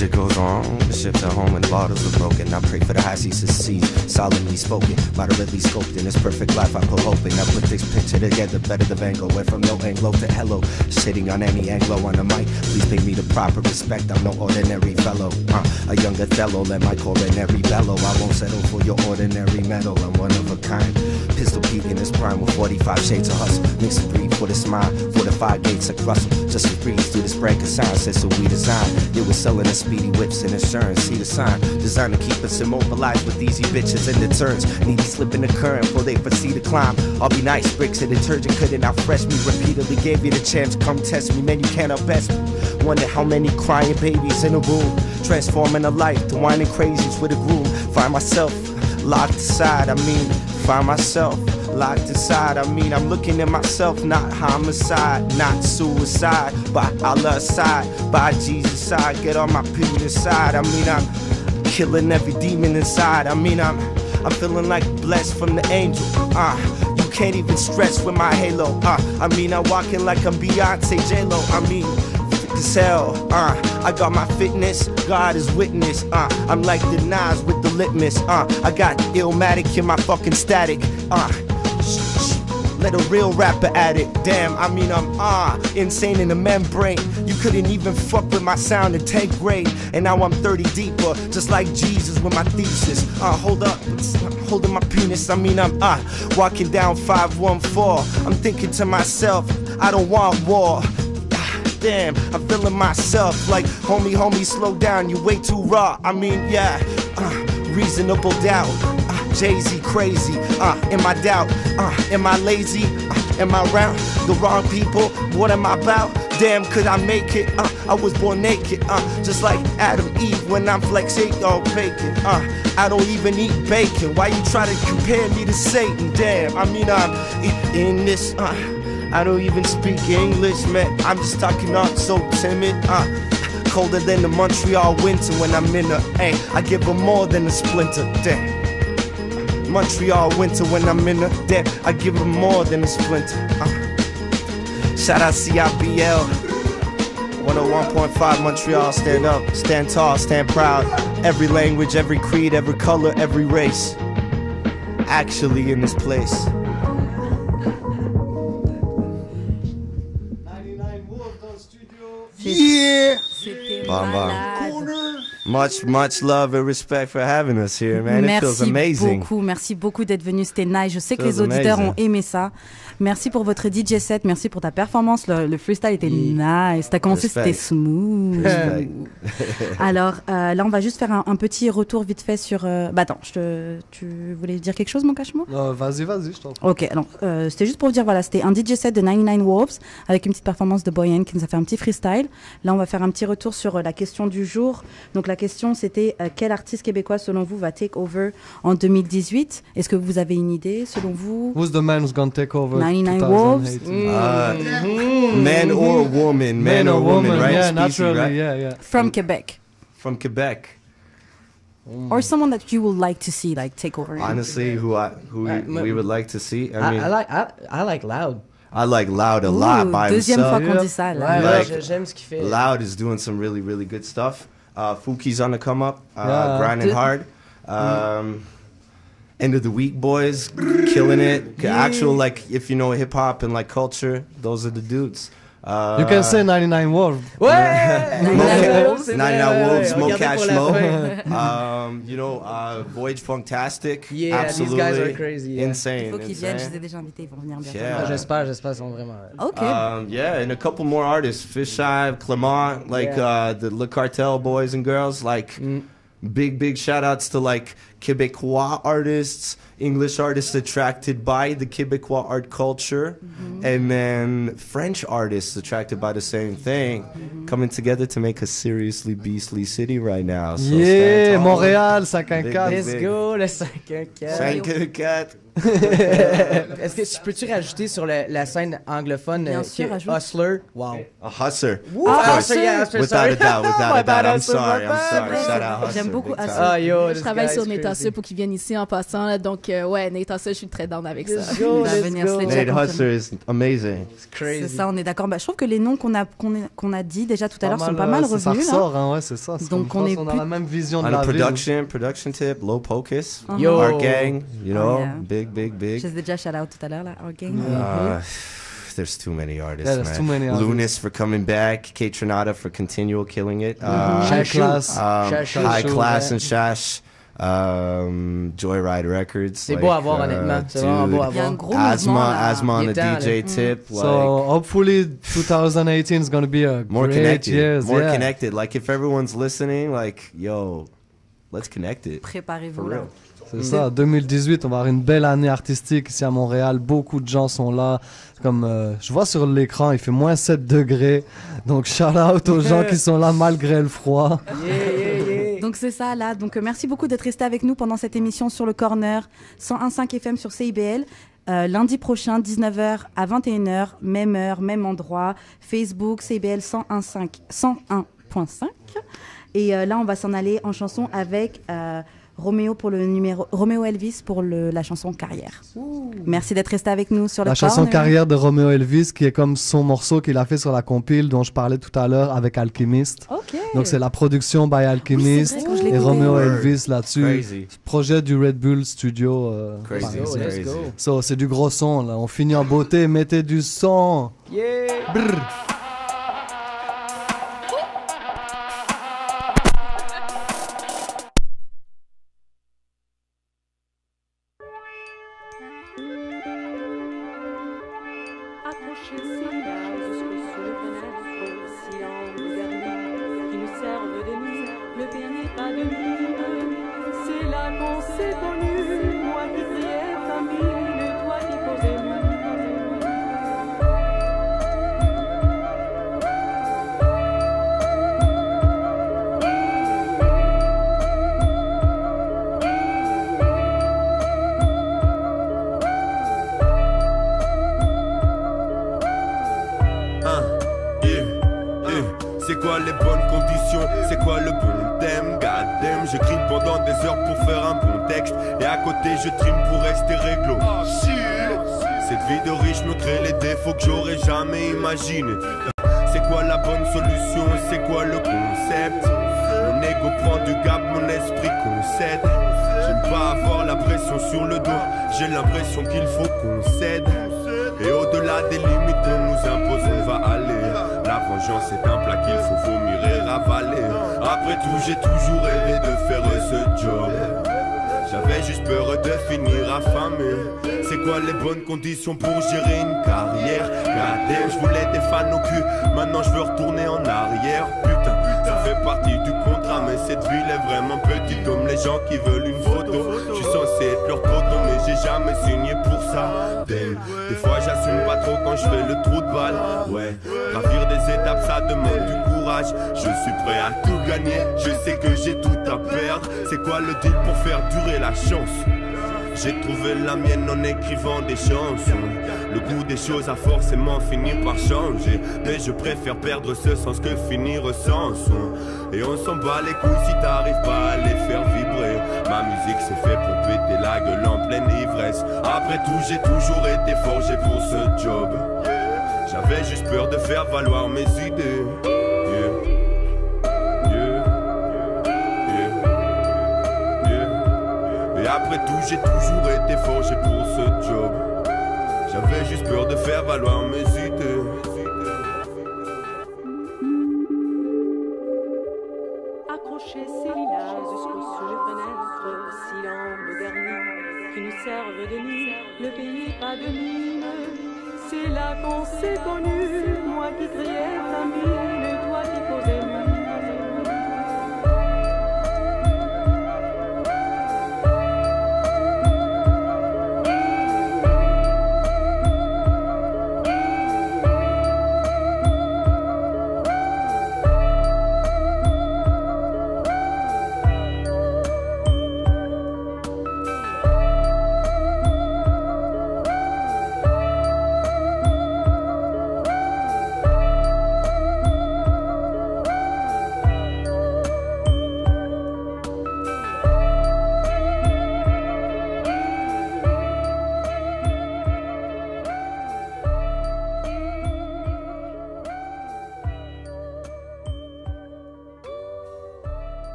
S11: Shit goes wrong, the ship's at home and bottles are broken. I pray for the high seas to cease, solemnly spoken, moderately scoped in this perfect life I put hope in. I put this picture together better than Van Gogh. Went from no Anglo to hello, sitting on any Anglo on the mic. Please pay me the proper respect, I'm no ordinary fellow. A young Othello, let my coronary bellow. I won't settle for your ordinary metal, I'm one of a kind. Pistol Pete in his prime with 45 shades of hustle. Mix and breathe for the smile, 45 gates of Russell. Just a breeze through this break of sign, says so we design. It was selling a speedy whips and insurance, see the sign. Designed to keep us immobilized with easy bitches and deterrents. Need to slip in the current before they foresee the climb. I'll be nice, bricks and detergent couldn't outfresh me. Repeatedly gave you the chance, come test me, man, you can't outbest me. Wonder how many crying babies in a room, transforming a life to whining crazies with a groom. Find myself locked aside, find myself locked inside. I'm looking at myself, not homicide, not suicide. By Allah side, by Jesus side, get on my penis side. I'm killing every demon inside. I'm feeling like blessed from the angel. You can't even stress with my halo. I'm walking like I'm Beyonce, J-Lo. As hell, I got my fitness, God is witness. I'm like the Nas with the litmus. I got Illmatic in my fucking static. Let a real rapper at it. Damn, I'm insane in the membrane. You couldn't even fuck with my sound in 10th grade. And now I'm 30 deeper, just like Jesus with my thesis. Hold up, I'm holding my penis. I'm walking down 514. I'm thinking to myself, I don't want war. Damn, I'm feeling myself like, homie, slow down, you way too raw. Reasonable doubt. Jay-Z crazy, am I doubt? Am I lazy? Am I around the wrong people? What am I about? Damn, could I make it? I was born naked, just like Adam Eve when I'm flexing on bacon. I don't even eat bacon. Why you try to compare me to Satan? Damn, I'm in this. I don't even speak English, man. I'm just talking out so timid. Colder than the Montreal winter when I'm in the. I give them more than a splinter. Damn. Montreal winter when I'm in the debt, I give them more than a splinter. Shout out CIBL 101.5 Montreal, stand up, stand tall, stand proud. Every language, every creed, every color, every race. Actually in this place.
S19: 99 Wolves dans le studio.
S8: Yeah!
S11: Much love and respect for having us here, man. It feels amazing.
S5: Merci beaucoup d'être venu, c'était nice. Je sais que les auditeurs ont aimé ça. Merci pour votre DJ set, merci pour ta performance. Le freestyle était nice. T'as commencé, c'était smooth. Alors là, on va juste faire un petit retour vite fait sur. Attends, tu voulais dire quelque chose, mon cache-moi?
S3: Vas-y, je t'en prie.
S5: Ok, alors c'était juste pour vous dire, voilà, c'était un DJ set de 99 Wolves avec une petite performance de Boyan qui nous a fait un petit freestyle. Là, on va faire un petit retour sur la question du jour. Donc la question, c'était quel artiste québécois, selon vous, va take over en 2018? Est-ce que vous avez une idée, selon vous?
S3: Who's the man who's gonna take over
S5: 99 Wolves?
S11: Man or woman? Man or woman, right?
S3: Yeah,
S11: Species,
S3: naturally,
S11: right?
S3: yeah.
S5: From Quebec.
S11: From Quebec.
S5: Or someone that you would like to see, like, take over.
S11: Honestly, who we would like to see?
S6: I like Loud.
S11: I like Loud a lot by
S5: deuxième
S11: himself.
S5: fois qu'on dit ça, là.
S6: Ouais, j'aime ce qu'il fait.
S11: Loud is doing some really, really good stuff. Fuki's on the come up, grinding hard. End of the Week boys, killing it. Actual, like, if you know hip hop and like culture, those are the dudes.
S3: You can say 99 Wolves.
S11: Ouais! 99 Wolves, Mo Cash Mo. You know, Voyage Funktastic.
S6: Yeah,
S11: absolutely.
S6: These guys are crazy. Yeah.
S11: Insane.
S5: Il faut qu'ils viennent, je les ai déjà invités, ils vont venir bientôt.
S11: Yeah.
S6: J'espère, ils sont vraiment.
S5: Ok.
S11: Yeah, and a couple more artists, Fisheye, Clement, like the Le Cartel boys and girls, like big shout outs to like Quebecois artists, English artists attracted by the Quebecois art culture, and then French artists attracted by the same thing, coming together to make a seriously beastly city right now. So
S3: yeah, Montréal, 514.
S6: Let's go, le 514.
S11: 514.
S6: Est-ce que peux-tu rajouter sur la scène anglophone Hustler? Wow.
S11: A Hustler.
S6: Hustler, yeah,
S11: without a doubt. I'm sorry. Shout out Hustler.
S5: J'aime beaucoup Hustler.
S6: Yo,
S4: je travaille sur Méthode Hustler pour qu'il vienne ici en passant. Là. Donc, ouais, Nate Hustler, je suis très down avec ça.
S11: Nate Hustler is amazing. It's crazy.
S5: C'est ça, on est d'accord. Bah, je trouve que les noms qu'on a dit déjà tout à l'heure sont pas mal revenus.
S3: Ça ressort, hein, ouais, c'est ça.
S5: Donc, on
S3: a la même vision de
S11: la
S3: ville.
S11: Production tip, Low Pocus, Our Gang, you know, big.
S5: Je les ai déjà shout out tout à l'heure, là, Our Gang.
S11: There's too many artists,
S3: yeah, there's
S11: man.
S3: Too many artists.
S11: Lunis for coming back, Kate Trinata for continual killing it.
S3: High Class,
S11: High Class and Shash. Joyride Records.
S6: C'est beau à voir, honnêtement. C'est vraiment beau à voir.
S5: Il y a un gros
S11: Asma on the DJ tip.
S3: So hopefully 2018 is going to be a
S11: more
S3: great
S11: connected.
S3: year.
S11: More connected. Like if everyone's listening, like, yo, let's connect it.
S5: Préparez-vous.
S11: For real.
S3: C'est ça, 2018, on va avoir une belle année artistique ici à Montréal. Beaucoup de gens sont là. Comme je vois sur l'écran, il fait moins 7 degrés. Donc shout out aux gens qui sont là malgré le froid.
S5: Donc c'est ça là. Donc merci beaucoup d'être resté avec nous pendant cette émission sur le Corner 101.5 FM sur CIBL. Lundi prochain, 19h à 21h, même heure, même endroit. Facebook, CIBL 101.5. Et là, on va s'en aller en chanson avec Roméo Elvis pour la chanson Carrière. Ouh. Merci d'être resté avec nous sur le Corner.
S3: La chanson Carrière de Roméo Elvis, qui est comme son morceau qu'il a fait sur la compile dont je parlais tout à l'heure avec Alchemist.
S5: Okay.
S3: Donc c'est la production by Alchemist et Roméo Elvis là-dessus. Projet du Red Bull Studio.
S11: Crazy.
S3: So, c'est du gros son là. On finit en beauté. Mettez du son.
S6: Yeah.
S3: Brr.
S19: C'est quoi les bonnes conditions? C'est quoi le bon thème? Goddamn, j'écris pendant des heures pour faire un bon texte. Et à côté je trime pour rester réglo. Cette vie de riche me crée les défauts que j'aurais jamais imaginé. C'est quoi la bonne solution? C'est quoi le concept? Mon ego prend du gap, mon esprit concède. J'aime pas avoir la pression sur le dos. J'ai l'impression qu'il faut qu'on cède. Et au-delà des limites qu'on nous impose, on va aller. La vengeance est un plat qu'il faut vomir et ravaler. Après tout, j'ai toujours rêvé de faire ce job. J'avais juste peur de finir affamé. C'est quoi les bonnes conditions pour gérer une carrière? Goddamn, je voulais des fans au cul, maintenant je veux retourner en arrière. Putain, ça fait partie du contrat, mais cette ville est vraiment petite. Comme les gens qui veulent une photo. Je suis censé être leur poteau, mais j'ai jamais signé pour ça. Damn. Des fois j'assume pas trop quand je fais le trou de balle. Ouais, gravir des étapes ça demande du courage. Je suis prêt à tout gagner, je sais que j'ai tout à perdre. C'est quoi le deal pour faire durer la chance? J'ai trouvé la mienne en écrivant des chansons. Le goût des choses a forcément fini par changer. Mais je préfère perdre ce sens que finir sans son. Et on s'en bat les couilles si t'arrives pas à les faire vibrer. Ma musique c'est fait pour péter la gueule en pleine ivresse. Après tout j'ai toujours été forgé pour ce job. J'avais juste peur de faire valoir mes idées. Et après tout j'ai toujours été forgé pour ce job. J'avais juste peur de faire valoir mes idées.
S10: Accrocher ces lilas jusqu'aux fenêtres, si l'angle dernier qui nous servent de nid. Le pays pas de mine, c'est là qu'on s'est connus. Moi qui criais famine, toi qui posais mine.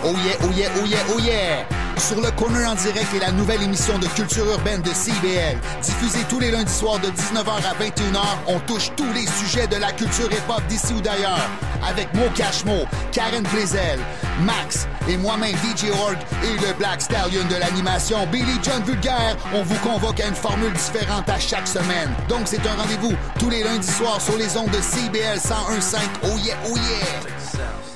S13: Oh yeah, oh yeah, oh yeah, oh yeah. Sur le Corner en direct est la nouvelle émission de culture urbaine de CIBL. Diffusée tous les lundis soirs de 19h à 21h, on touche tous les sujets de la culture hip-hop d'ici ou d'ailleurs. Avec Mo Cashmo, Karen Blazel, Max et moi-même DJ Org et le Black Stallion de l'animation Billy John Vulgaire, on vous convoque à une formule différente à chaque semaine. Donc c'est un rendez-vous tous les lundis soirs sur les ondes de CIBL 101.5. Oh yeah, oh yeah.